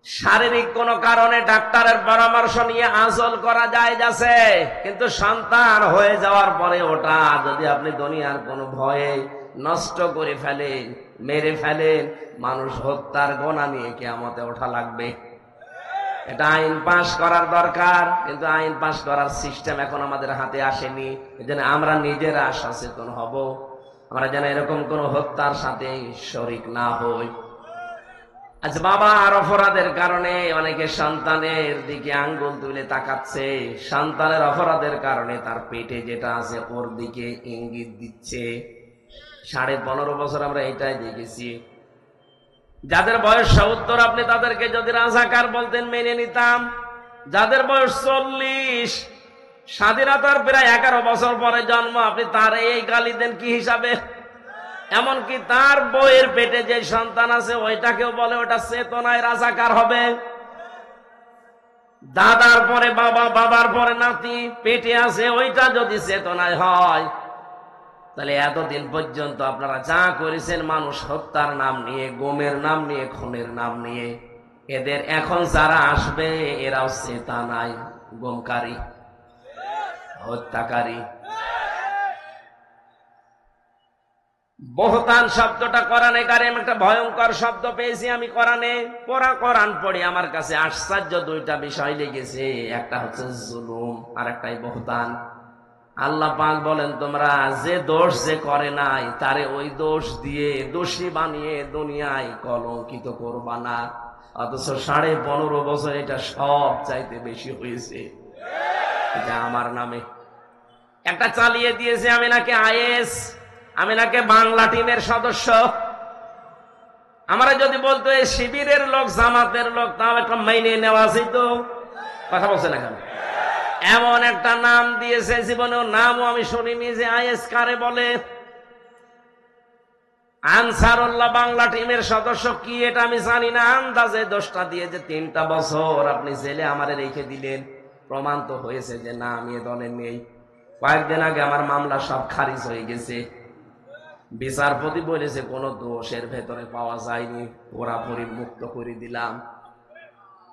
শারীরিক কোন কারণে ডাক্তারের পরামর্শ নিয়ে আঁচল করা যায় যাচ্ছে, কিন্তু সন্তান হয়ে যাওয়ার পরে ওটা যদি আপনি দুনিয়ার কোন ভয়ে নষ্ট করে ফেলেন, মেরে ফেলেন, মানুষ হত্যার গোনা নিয়ে কিয়ামতে ওঠা লাগবে। এটা আইন পাশ করার দরকার, কিন্তু আইন পাশ করার সিস্টেম এখন আমাদের হাতে আসেনি। এজন্য আমরা নিজেরা সচেতন হব, আমরা যেন এরকম কোন হত্যার সাথে শরীক না হই। আজ বাবা আর অপরাধের কারণে অনেকে সন্তানের দিকে আঙ্গুল তুলে তাকাচ্ছে, সন্তানের অপরাধের কারণে তার পেটে যেটা আছে ওর দিকে ইঙ্গিত দিচ্ছে। 15.5 বছর আমরা এটাই দেখেছি। যাদের বয়স 70 আপনি তাদেরকে যদি রাজাকার বলতেন মেনে নিতাম। যাদের বয়স 40, স্বাধীনতার প্রায় 11 বছর পরে জন্ম, আপনি তার এই গালি দেন কি হিসাবে? এমনকি তার বইয়ের পেটে যে সন্তান আছে ওইটাকেও বলে ওটা চেতনায় রাজাকার হবে। দাদার পরে বাবা, বাবার পরে নাতি পেটে আছে, ওইটা যদি চেতনায় হয়, তাহলে এতদিন পর্যন্ত আপনারা যা করেছেন মানুষ হত্যার নাম নিয়ে, গুমের নাম নিয়ে, খুনের নাম নিয়ে, এদের এখন যারা আসবে এরাও চেতনায় গুমকারী, হত্যাকারী। বহতান শব্দটা কোরআনে কারিমে একটা ভয়ঙ্কর শব্দ পেয়েছি আমি কোরআনে। কোরআন পড়ি আমার কাছে আশ্চর্য দুইটা বিষয় লেগেছে, একটা হচ্ছে জুলুম আর একটাই বহতান। আল্লাহ পাক বলেন, তোমরা যে দোষ যে করে নাই তারে ওই দোষ দিয়ে দোষী বানিয়ে দুনিয়ায় কলঙ্কিত করবা না। অথচ 15.5 বছর এটা সব চাইতে বেশি হয়েছে, এটা আমার নামে একটা চালিয়ে দিয়েছে। আমি নাকি আইএস, আমি নাকি বাংলা টিমের সদস্য। আমরা যদি বলতো এই শিবিরের লোক, জামাতের লোক, তাও একটা মাইনে নেওয়া যেত। কথা বলছে না কেন? এমন একটা নাম দিয়েছে, জীবনেও নামও আমি শুনিনি যে আইএস কারে বলে। আনসারুল্লাহ বাংলা টিমের সদস্য কি এটা আমি জানি না, আন্দাজে দোষটা দিয়ে যে 3টা বছর আপনি জেলে আমারে রেখে দিলেন, প্রমাণ তো হয়েছে যে না আমি এ দলে নেই। কয়েকদিন আগে আমার মামলা সব খারিজ হয়ে গেছে। বিচারপতি বলেছে কোনো দোষের ভেতরে পাওয়া যায়নি, পুরাপুরি মুক্ত করে দিলাম।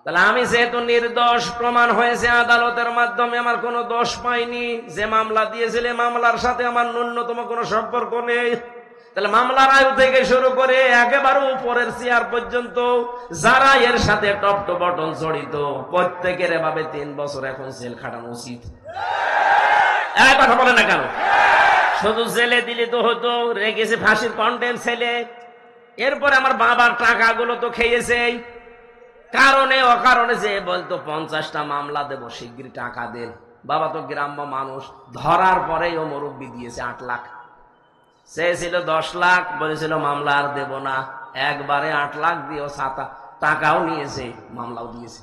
তাহলে আমি যেহেতু নির্দোষ প্রমাণ হয়েছে আদালতের মাধ্যমে, আমার কোনো দোষ পাইনি। যে মামলা দিয়েছিল মামলার সাথে আমার ন্যূনতম কোনো সম্পর্ক নেই। তাহলে মামলার আয়ু থেকে শুরু করে একেবারে উপরের চেয়ার পর্যন্ত যারা এর সাথে টপ টু বটন জড়িত, প্রত্যেকের এভাবে 3 বছর এখন জেল খাটানো উচিত। কথা বলে না কেন? শুধু জেলে দিলে তো হতো, রেখেছে ফাঁসির কন্ডেম ছেলে। এরপরে আমার বাবার টাকাগুলো তো খেয়েছে, কারণে অকারণে যে বলতো 50টা মামলা দেবো, শিগগির টাকা দেন। বাবা তো গ্রাম্য মানুষ, ধরার পরেই ও মুরব্বি দিয়েছে 8 লাখ। চেয়েছিল 10 লাখ, বলেছিল মামলা আর দেব না। একবারে 8 লাখ দিয়ে টাকাও নিয়েছে, মামলাও দিয়েছে।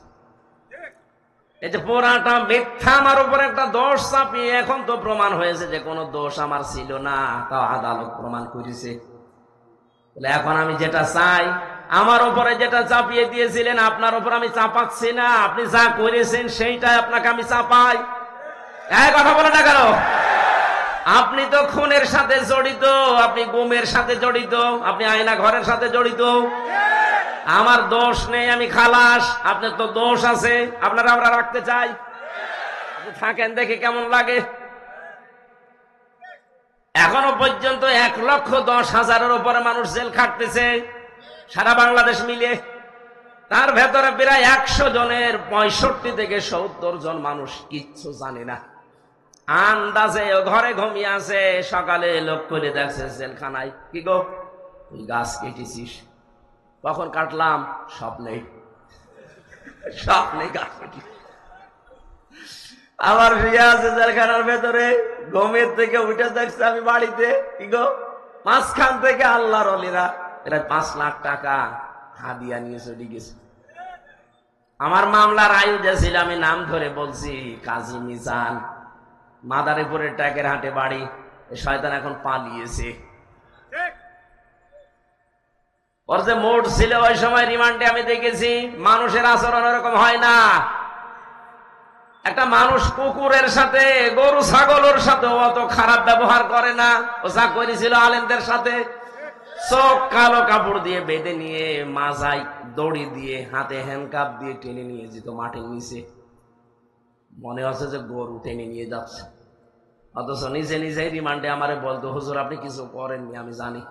এই যে পুরাটা মিথ্যা, আমার উপর একটা দোষ চাপিয়ে এখন তো প্রমাণ হয়েছে যে কোনো দোষ আমার ছিল না, তাও আদালত প্রমাণ করেছে। এখন আমি যেটা চাই, আমার উপরে যেটা চাপিয়ে দিয়েছিলেন আপনার উপর আমি চাপাচ্ছি না। আপনি যা করেছেন সেইটাই আপনাকে আমি চাপাই। কথা বলে না কেন? আপনি তো খুনের সাথে জড়িত, আপনি গুমের সাথে জড়িত, আপনি আয়না ঘরের সাথে জড়িত। আমার দোষ নেই, আমি খালাস। আপনার তো দোষ আছে, আপনারা আমরা রাখতে চাই। থাকেন, দেখে কেমন লাগে। এখনো পর্যন্ত 1,10,000-এর উপরে মানুষ জেল খাটতেছে সারা বাংলাদেশ মিলে। তার ভেতরে প্রায় 100 জনের 65 থেকে 70 জন মানুষ কিচ্ছু জানে না, আন্দাজে ঘরে ঘুমিয়ে আছে। সকালে লোক করে দেখছে জেলখানায়, কি গো তুই গাছ কেটেছিস? কখন কাটলাম? স্বপ্নে গাছ কেটি। আমার বিয়ে আছে জেলখানার ভেতরে, ঘুমের থেকে উঠে দেখছে আমি বাড়িতে, কি গো? মাঝখান থেকে আল্লাহর ওলিরা এরা 5 লাখ টাকা হাদিয়া নিয়ে চলে গেছে। আমার মামলার আয়ু যে ছিল, আমি নাম ধরে বলছি, কাজী মিজান, মাদারীপুরের ট্যাকের হাটে বাড়ি। শয়তান এখন পালিয়েছে। ওর যে মোট ছিল ওই সময় রিমান্ডে আমি দেখেছি, মানুষের আচরণ এরকম হয় না। একটা মানুষ কুকুরের সাথে, গরু ছাগলের সাথে অত খারাপ ব্যবহার করে না। ও যা করেছিল আলেমদের সাথে, চোখ কালো কাপড় দিয়ে বেঁধে নিয়ে, মাজায় দড়ি দিয়ে, হাতে হ্যান্ডকাপ দিয়ে টেনে নিয়ে যেত মাটির নিচে। মনে হচ্ছে যে গরু টেনে নিয়ে যাচ্ছে, অথচ নিজে নিজেই রিমান্ডে আমারে বলতো, হুজুর আপনি কিছু করেননি, আমি জানি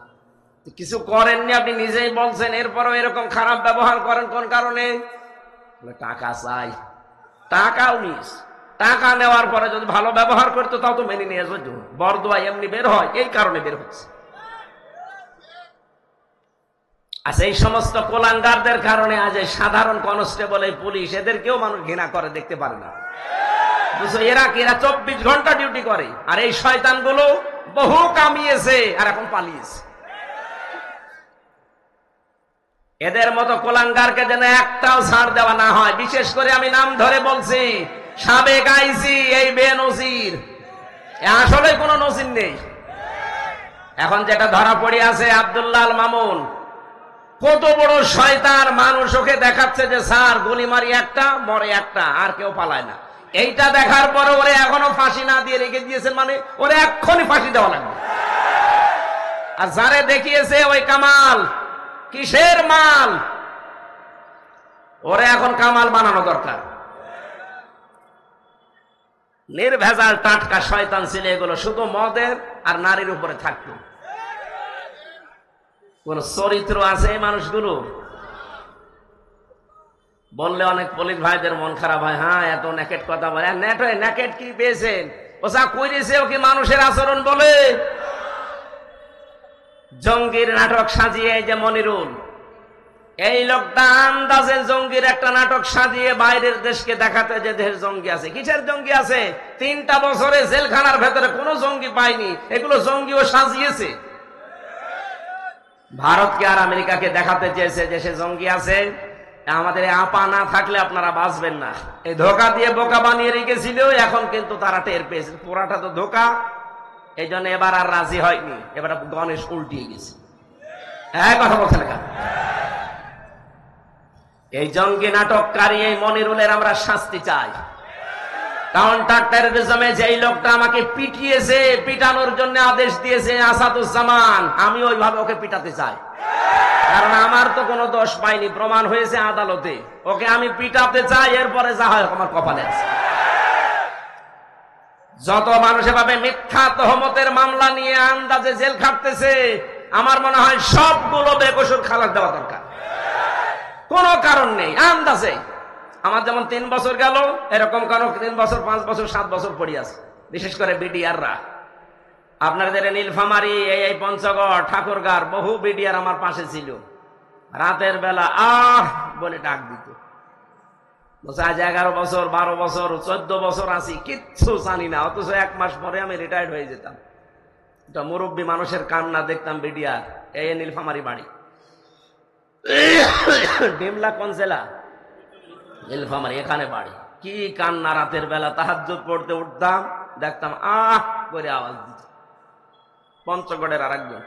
কিছু করেননি, আপনি নিজেই বলছেন, এরপরও এরকম খারাপ ব্যবহার করেন কোন কারণে? টাকা চাই। টাকাও নিস, টাকা নেওয়ার পরে যদি ভালো ব্যবহার করতো তাও তো মেনে নিয়ে যেত। বরদোয়া এমনি বের হয়, এই কারণে বের হচ্ছে। আচ্ছা, এই সমস্ত কোলাঙ্গারদের কারণে আজ এই সাধারণ কনস্টেবল, এই পুলিশ, এদেরকেও মানুষ ঘৃণা করে, দেখতে পারে না। বুঝছো, এরা 24 ঘন্টা ডিউটি করে, আর এই শয়তানগুলো বহু কামিয়েছে আর এখন পালিয়েছে। এদের মতো কোলাঙ্গারকে যেন একটাও ছাড় দেওয়া না হয়। বিশেষ করে আমি নাম ধরে বলছি, সাবেক আইসি এই বেনজির, আসলে কোনো নজির নেই। এখন যেটা ধরা পড়ে আছে আব্দুল্লাহ আল মামুন, কত বড় শয়তান। মানুষ ওকে দেখাচ্ছে যে স্যার গুলি মারি একটা, মরে একটা, আর কেউ পালায় না। এইটা দেখার পরে ওরে এখনো ফাঁসি না দিয়ে রেখে দিয়েছেন, মানে ওরে এক্ষুনি ফাঁসি দেওয়া লাগবে। আর যারে দেখিয়েছে ওই কামাল, কিসের মাল, ওরে এখন কামাল বানানো দরকার। নির্ভেজাল টাটকা শয়তান ছিল এগুলো, শুধু মদের আর নারীর উপরে থাকতো। কোন চরিত্র আছে এই মানুষগুলো? বললে অনেক পুলিশ ভাইদের মন খারাপ হয়, হ্যাঁ এত নেকেট কথা বলে। নেকেট কি পেয়েছেন? ও যা কইরেছে ও কি মানুষের আচরণ বলে? জঙ্গির নাটক সাজিয়ে, এই যে মনিরুল, এই লোকটা আন্দাজে জঙ্গির একটা নাটক সাজিয়ে বাইরের দেশকে দেখাতে যে দেশ জঙ্গি আছে। কিসের জঙ্গি আছে? 3টা বছরে জেলখানার ভেতরে কোনো জঙ্গি পায়নি, এগুলো জঙ্গিও সাজিয়েছে। ভারতকে আর আমেরিকাকে দেখাতে চেয়েছে যে সে জঙ্গি আছে। আমাদের আপা না থাকলে আপনারা বাঁচবেন না, এই ধোকা দিয়ে বোকা বানিয়ে রেখেছিল। এখন কিন্তু তারা টের পেয়েছে পুরাটা তো ধোকা, এই জন্য এবার আর রাজি হয়নি, এবার গণেশ উল্টিয়ে গেছে। কথা বলছেন না? এই জঙ্গি নাটককারী এই মনিরুলের আমরা শাস্তি চাই। কাউন্টার টেররিজমে যেই লোকটা আমাকে পিটিয়েছে, পিটানোর জন্য আদেশ দিয়েছে আসাদুজ্জামান, আমি ওইভাবে ওকে পিটাতে চাই। কারণ আমার তো কোনো দোষ পাইনি, প্রমাণ হয়েছে আদালতে। ওকে আমি পিটাতে চাই, এরপরে যা হয় আমার কপালে আছে। যত মানুষ এভাবে মিথ্যা তহমতের মামলা নিয়ে আন্দাজে জেল খাটতেছে, আমার মনে হয় সবগুলো বেকসুর খালাস দেওয়া দরকার। কোনো কারণ নেই, আন্দাজে। আমার যেমন 3 বছর গেল, এরকম কারো 3 বছর 5 বছর 7 বছর পড়ে আছে, বিশেষ করে বিডিআররা। আপনাদের নীলফামারী, এই পঞ্চগড়, ঠাকুরগাঁর বহু বিডিআর আমার পাশে ছিল। রাতের বেলা বলে ডাক দিত, আজ 11 বছর 12 বছর 14 বছর আছি, কিচ্ছু জানি না, অথচ 1 মাস পরে আমি রিটায়ার্ড হয়ে যেতাম। এটা মুরব্বী মানুষের কান্না দেখতাম বিডিআর। এই নীলফামারী বাড়ি। ডিমলা কোন জেলা? নীলফামারী, এখানে বাড়ি। কি কান্না রাতের বেলা, তাহাজ্জুদ পড়তে উঠতাম, দেখতাম করে আওয়াজ দিত। পঞ্চগড়ের আরেকজন।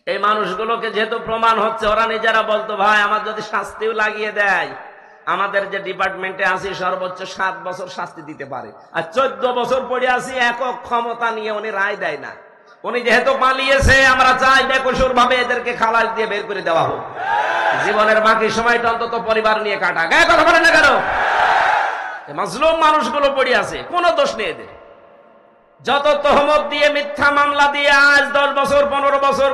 এই মানুষগুলোকে যেহেতু প্রমাণ হচ্ছে, ওরা নিজেরা বলতো, ভাই আমার যদি শাস্তিও লাগিয়ে দেয়, আমাদের যে ডিপার্টমেন্টে আছি সর্বোচ্চ 7 বছর শাস্তি দিতে পারে, আর 14 বছর পড়ে আছি, একক ক্ষমতা নিয়ে উনি রায় দেয় না। উনি যেহেতু পালিয়েছে, আমরা চাই বেকসুর ভাবে এদেরকে খালাস দিয়ে বের করে দেওয়া হোক। জীবনের বাকি সময়টা অন্তত পরিবার নিয়ে কাটা। গায়ে কথা বলেন না কেন? মাজলুম মানুষগুলো পড়ে আছে, কোনো দোষ নেই এদের। যত তহমত দিয়ে, মিথ্যা মামলা দিয়ে আজ 10 বছর 15 বছর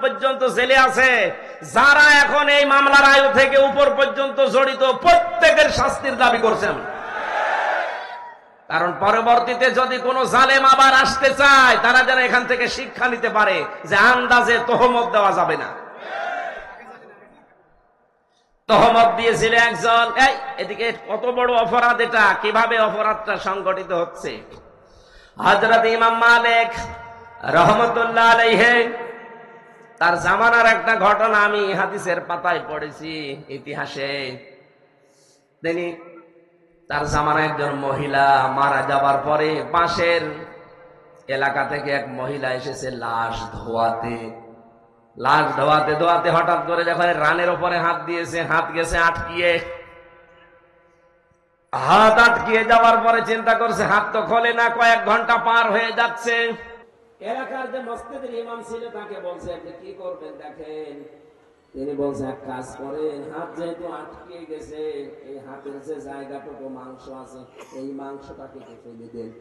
পর্যন্ত জেলে আছে, যারা এখন এই মামলার আয়ু থেকে উপর পর্যন্ত জড়িত, প্রত্যেকের শাস্তির দাবি করছেন। কারণ পরবর্তীতে যদি কোনো জালেম আবার আসতে চায়, তারা যেন এখান থেকে শিক্ষা নিতে পারে যে আন্দাজে তহমত দেওয়া যাবে না। তহমত দিয়েছিল একজন। এদিকে কত বড় অপরাধ এটা, কিভাবে অপরাধটা সংগঠিত হচ্ছে। হযরত ইমাম মালিক রহমতুল্লাহ আলাইহি, তার জামানার একটা ঘটনা আমি হাদিসের পাতায় পড়েছি, ইতিহাসে। তিনি, তার জামানায় একজন মহিলা মারা যাবার পরে পাশের এলাকা থেকে এক মহিলা এসেছে লাশ ধোয়াতে। লাশ ধোয়াতে ধোয়াতে হঠাৎ করে যখন রানের উপরে হাত দিয়েছে, হাত গেছে আটকিয়ে। হাত আটকিয়ে যাওয়ার পরে চিন্তা করছে হাত তো খোলে না, কয়েক ঘন্টা পার হয়ে যাচ্ছে। এলাকার যে মসজিদের ইমাম ছিল তাকে বলছে, আপনি কি করবেন দেখেন। তিনি বলছে, এক কাজ করেন, হাত যেহেতু আটকে গেছে, এই হাতের যে জায়গাটুকু মাংস আছে, এই মাংসটাকে ফেলে দেন।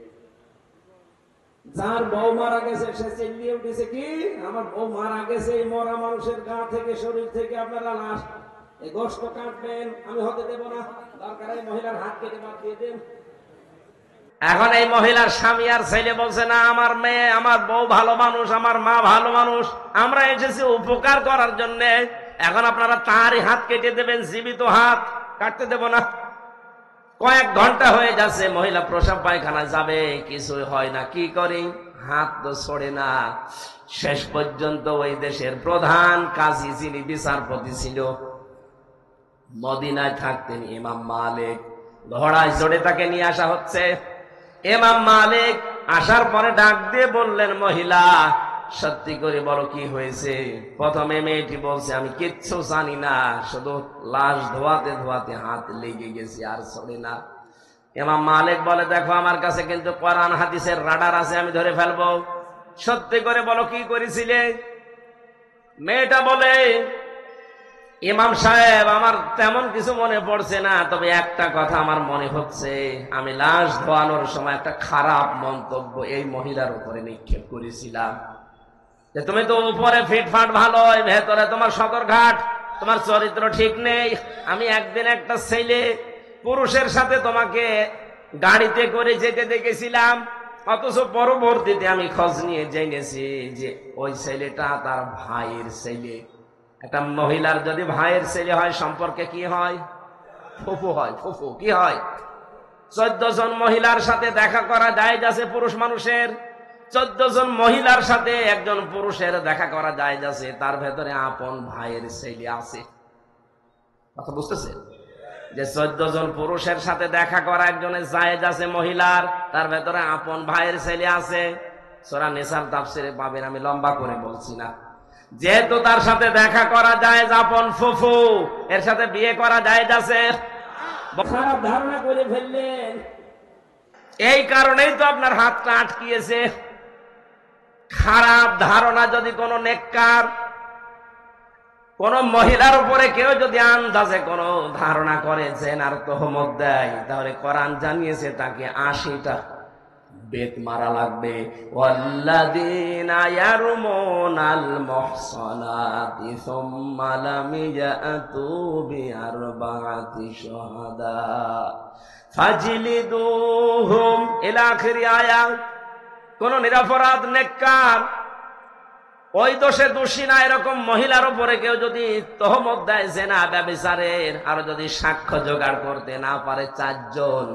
যার বউ মারা গেছে সে চিল্লিয়ে উঠেছে, কি আমার বউ মারা গেছে, এই মরা মানুষের গা থেকে, শরীর থেকে আপনারা লাশ, এই গোশত কাটবেন, আমি হতে দেব না, দরকার এই মহিলার হাত কেটে বাদ দিয়ে দেন। এখন এই মহিলার স্বামী আর ছেলে বলছে, না আমার মেয়ে, আমার বউ ভালো মানুষ, আমার মা ভালো মানুষ, আমরা এসেছি উপকার করার জন্য, এখন আপনারা তারই হাত কেটে দেবেন, জীবিত হাত কাটতে দেব না। কয়েক ঘন্টা হয়ে যাচ্ছে, মহিলা প্রসাব পায়খানা যাবে, কিছু হয় না। কি করি, হাত তো ছড়ে না। শেষ পর্যন্ত ওই দেশের প্রধান কাজী, যিনি বিচারপতি ছিল, মদিনায় থাকতেন ইমাম মালিক, ঘোড়ায় চড়ে তাকে নিয়ে আসা হচ্ছে। ইমাম মালিক আসার পরে ডাক দিয়ে বললেন, মহিলা সত্যি করে বলো কি হয়েছে। প্রথমে মেয়েটি বলছে, আমি কিচ্ছু জানি না, শুধু লাশ ধোয়াতে ধোয়াতে হাত লেগে গেছে, আর ছড়ে না। ইমাম মালিক বলে, দেখো আমার কাছে কিন্তু কোরআন হাদিসের রাডার আছে, আমি ধরে ফেলবো, সত্যি করে বলো কি করেছিলে। মেয়েটা বলে, ইমাম সাহেব, আমার তেমন কিছু মনে পড়ছে না, তবে একটা কথা আমার মনে হচ্ছে, আমি লাশ ধোয়ানোর সময় একটা খারাপ মন্তব্য এই মহিলার উপরে নিক্ষেপ করেছিলাম, যে তুমি তো উপরে ফিটফাট ভালো, ভেতরে তোমার সদরঘাট, তোমার চরিত্র ঠিক নেই। আমি একদিন একটা ছেলে পুরুষের সাথে তোমাকে গাড়িতে করে যেতে দেখেছিলাম, অথচ পরবর্তীতে আমি খোঁজ নিয়ে জেনেছি যে ওই ছেলেটা তার ভাইয়ের ছেলে। একটা মহিলার যদি ভাইয়ের ছেলে হয়, সম্পর্কে কি হয়? ফুফু হয়। ফুফু কি হয়? 14 জন মহিলার সাথে দেখা করা জায়েজ আছে পুরুষ মানুষের। 14 জন মহিলার সাথে একজন পুরুষের দেখা করা জায়েজ আছে, তার ভেতরে আপন ভাইয়ের ছেলে আছে। কথা বুঝতেছে? যে 14 জন পুরুষের সাথে দেখা করা একজনের জায়েজ আছে মহিলার, তার ভেতরে আপন ভাইয়ের ছেলে আছে। সূরা নিসার তাফসিরে পাবেন, আমি লম্বা করে বলছি না। যেহেতু তার সাথে দেখা করা জায়েজ, আপন ফুফু, এর সাথে বিয়ে করা জায়েজ আছে। খারাপ ধারণা করে ফেললেন, এই কারণেই তো আপনার হাতটা আটকিয়েছে। খারাপ ধারণা যদি কোনো নেককার কোন মহিলার উপরে কেউ যদি আন্দাজে কোন ধারণা করে জেনার তহমত দেয়, তাহলে কোরআন জানিয়েছে তাকে 80টা বেত মারা লাগবে। ওয়াল্লাযীনা ইয়ারমুনাল মুহসানাতি সুম্মা লাম ইয়াতু বিআরবা'তি শুহাদা ফাজলিদুহুম ইলা আখিরি আয়াত। কোন নিরপরাধ নেককার, ওই দোষে দোষী না এরকম মহিলার উপরে কেউ যদি তহমত দেয় জেনা ব্যভিচারের, আর যদি সাক্ষ্য জোগাড় করতে না পারে 4 জন,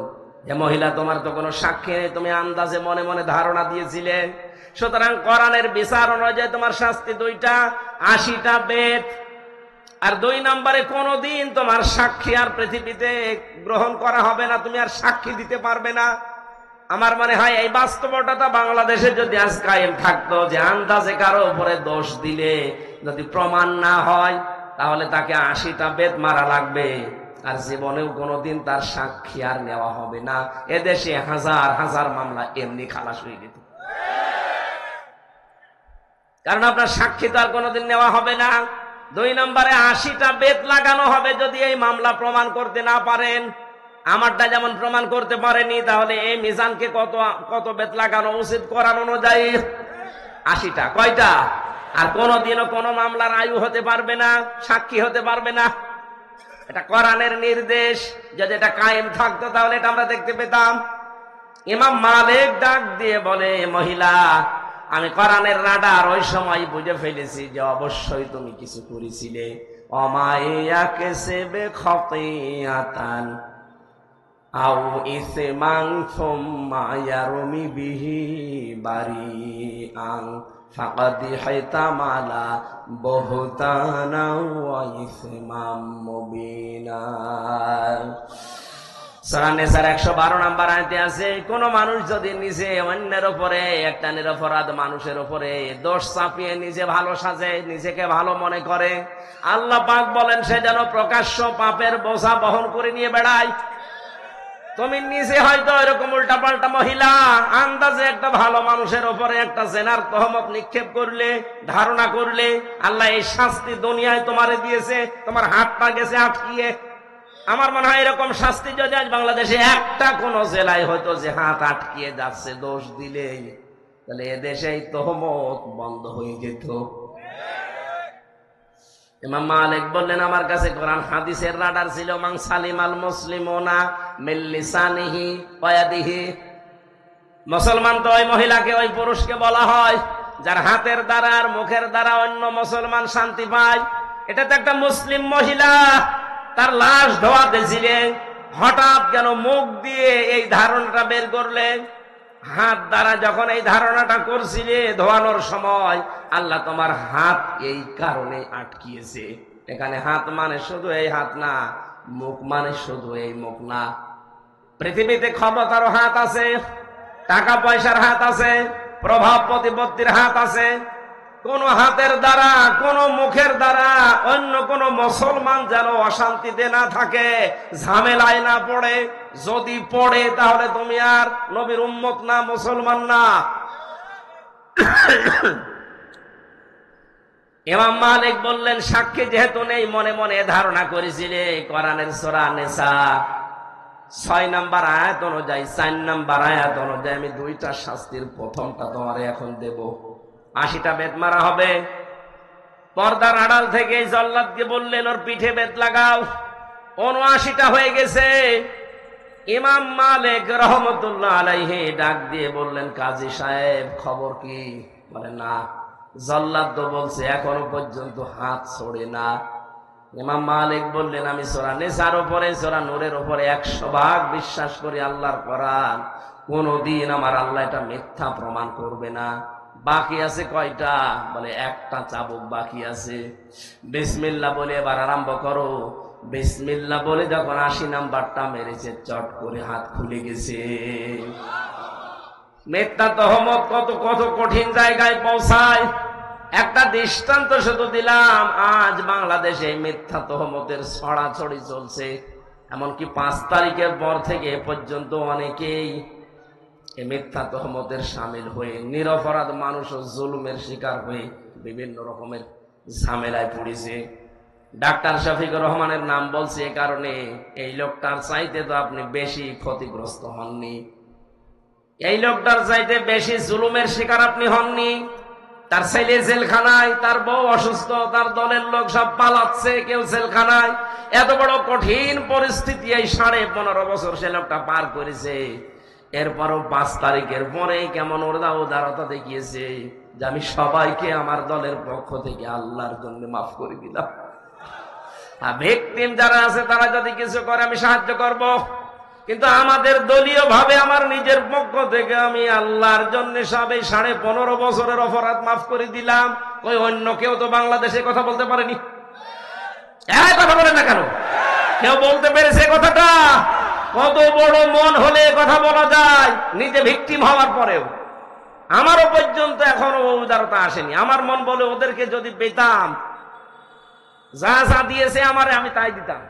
এ মহিলা তোমার তো কোনো সাক্ষী নেই, তুমি আন্দাজে মনে মনে ধারণা দিয়েছিলে। সুতরাং কোরআনের বিচার অনুযায়ী তোমার শাস্তি 2টা, 80টা বেত। আর 2 নম্বরে কোনদিন তোমার সাক্ষী আর পৃথিবীতে গ্রহণ করা হবে না, তুমি আর সাক্ষী দিতে পারবে না। আমার মনে হয় এই বাস্তবতা বাংলাদেশে যদি আজ কায়েম থাকতো, যে আন্দাজে কারো উপরে দোষ দিলে যদি প্রমাণ না হয়, তাহলে তাকে 80টা বেত মারা লাগবে, আর জীবনেও কোনোদিন তার সাক্ষী আর নেওয়া হবে না। এদেশে হাজার হাজার মামলা এমনি খালাস হয়ে যেত, কারণ আপনার সাক্ষী তো আর কোনোদিন নেওয়া হবে না। 2 নম্বরে 80টা বেত লাগানো হবে যদি এই মামলা প্রমাণ করতে না পারেন। আমারটা যেমন প্রমাণ করতে পারেনি, তাহলে এই মিজানকে কত কত বেত লাগানো উচিত কোরআন অনুযায়ী? 80টা। কয়টা? আর কোনদিনও কোনো মামলার আয়ু হতে পারবে না, সাক্ষী হতে পারবে না। এটা কোরআনের নির্দেশ। যদি এটা কায়েম থাকতো তাহলে এটা আমরা দেখতে পেতাম। ইমাম মালিক ডাক দিয়ে বলে, মহিলা, আমি কোরআনের রাডার ওই সময় বুঝে ফেলেছি যে অবশ্যই তুমি কিছু করেছিলে। অমাইয়াকে সেবে খতিয়াতান আও ইসমান সুম্মা ইয়ারমি বিহি বারিআন ফাকাদ হাইতামালা বুহতানা ওয়া ইসমাম মুবিনা। সূরা নিসার 112 নম্বর আয়াতে আছে, কোন মানুষ যদি নিজে অন্যের উপরে, একটা নিরপরাধ মানুষের উপরে দোষ চাপিয়ে নিজে ভালো সাজে, নিজেকে ভালো মনে করে, আল্লাহ পাক বলেন সে যেন প্রকাশ্য পাপের বোঝা বহন করে নিয়ে বেড়ায়। তুমি নিজে হয়তো এরকম উল্টাপাল্টা মহিলা আন্দাজে একটা ভালো মানুষের উপরে একটা জেনার তহমত নিক্ষেপ করলে, ধারণা করলে, আল্লাহ এই শাস্তি দুনিয়ায় তোমারে দিয়েছে, তোমার হাতটা গেছে আটকিয়ে। আমার মনে হয় এরকম শাস্তি যদি আজ বাংলাদেশে একটা কোন জেলায় হয়তো, যে হাত আটকিয়ে যাচ্ছে দোষ দিলেই, তাহলে এদেশে এই তহমত বন্ধ হয়ে যেত। ইমাম মালিক বললেন, আমার কাছে কোরআন হাদিসের রাডার ছিল। মান সালিমাল মুসলিমুনা মিন লিসানিহি ওয়া ইয়াদিহি। মুসলমান তো ওই মহিলাকে, ওই পুরুষকে বলা হয় যার হাতের দ্বারা আর মুখের দ্বারা অন্য মুসলমান শান্তি পায়। এটা তো একটা মুসলিম মহিলা, তার লাশ ধোয়াতে ছিলেন, হঠাৎ কেন মুখ দিয়ে এই ধারণাটা বের করলেন? হাত দ্বারা যখন এই ধারণাটা করছিলে ধোয়ানোর সময়, আল্লাহ তোমার হাত এই কারণে আটকিয়েছে। এখানে হাত মানে শুধু এই হাত না, মুখ মানে শুধু এই মুখ না। পৃথিবীতে ক্ষমতারও হাত আছে, টাকা পয়সার হাত আছে, প্রভাব প্রতিপত্তির হাত আছে। কোন হাতের দ্বারা, কোন মুখের দ্বারা অন্য কোন মুসলমান যেন অশান্তিতে না থাকে, ঝামেলায় না পড়ে। যদি পড়ে তাহলে তুমি আর নবীর উম্মত না, মুসলমান না। ইমাম মালিক বললেন, সাক্ষী যেহেতু নেই, মনে মনে ধারণা করেছিলে কোরআনের সূরা নিসা 6 নম্বর আয়াত অনুযায়ী 4 নম্বর আয়াত অনুযায়ী আমি 2টা শাস্তির প্রথমটা তোমারে এখন দেব। 80টা বেত মারা হবে। পর্দার আড়াল থেকে জল্লাদকে বললেন, ওর পিঠে বেত লাগাও। 79টা হয়ে গেছে। ইমাম মালিক রহমতুল্লাহ আলাইহি ডাক দিয়ে বললেন, কাজী সাহেব খবর কি? বলে, না, জল্লাদ তো বলছে এখনো পর্যন্ত হাত ছড়ে না। ইমাম মালিক বললেন, আমি সূরা নিসার উপরে, সূরা নূরের উপরে 100 ভাগ বিশ্বাস করি আল্লাহর কোরআন। কোনদিন আমার আল্লাহ এটা মিথ্যা প্রমাণ করবে না। বাকি আছে কয়টা? বলে, একটা চাবুক বাকি আছে। বিসমিল্লাহ বলে এবার আরম্ভ করো। বিসমিল্লাহ বলে যখন 80 নাম্বারটা মেরেছে, চট করে হাত খুলে গেছে। মিথ্যা তহমত কত কত কঠিন জায়গায় পৌঁছায়। একটা দৃষ্টান্ত শুধু দিলাম, আজ বাংলাদেশে মিথ্যা তহমতের ছড়াছড়ি চলছে। এমনকি 5 তারিখের পর থেকে এ পর্যন্ত অনেকেই এই মিথ্যা তহমতের সামিল হয়ে নিরপরাধ মানুষ ও জুলুমের শিকার হয়ে বিভিন্ন রকমের ঝামেলায় পড়েছে। ডাক্তার শফিকুর রহমানের নাম বলছে এ কারণে, এই লোকটার চাইতে তো আপনি বেশি ক্ষতিগ্রস্ত হননি, এই লোকটার চাইতে বেশি জুলুমের শিকার আপনি হননি। তার ছেলে জেলখানায়, তার বউ অসুস্থ, তার দলের লোক সব পালাচ্ছে, কেউ জেলখানায়। এত বড় কঠিন পরিস্থিতি এই 15.5 বছর সে লোকটা পার করেছে। এরপরও 5 তারিখের পরে কেমন উদারতা দেখিয়েছে যে আমি সবাইকে আমার দলের পক্ষ থেকে আল্লাহর জন্য মাফ করে দিলাম। আর ভিকটিম যারা আছে তারা যদি কিছু করে আমি সাহায্য করব, কিন্তু আমাদের দলীয় ভাবে আমার নিজের পক্ষ থেকে আমি আল্লাহর জন্য সব এই 15.5 বছরের অপরাধ মাফ করে দিলাম। ওই অন্য কেউ তো বাংলাদেশে কথা বলতে পারেনি। কথা বলে না কেন? কেউ বলতে পেরেছে কথাটা? কত বড় মন হলে কথা বলা যায়, নিজে ভিকটিম হওয়ার পরেও। আমারও পর্যন্ত এখনো উদারতা আসেনি। আমার মন বলে ওদেরকে যদি পেতাম, যা যা দিয়েছে আমারে, আমি তাই দিতাম।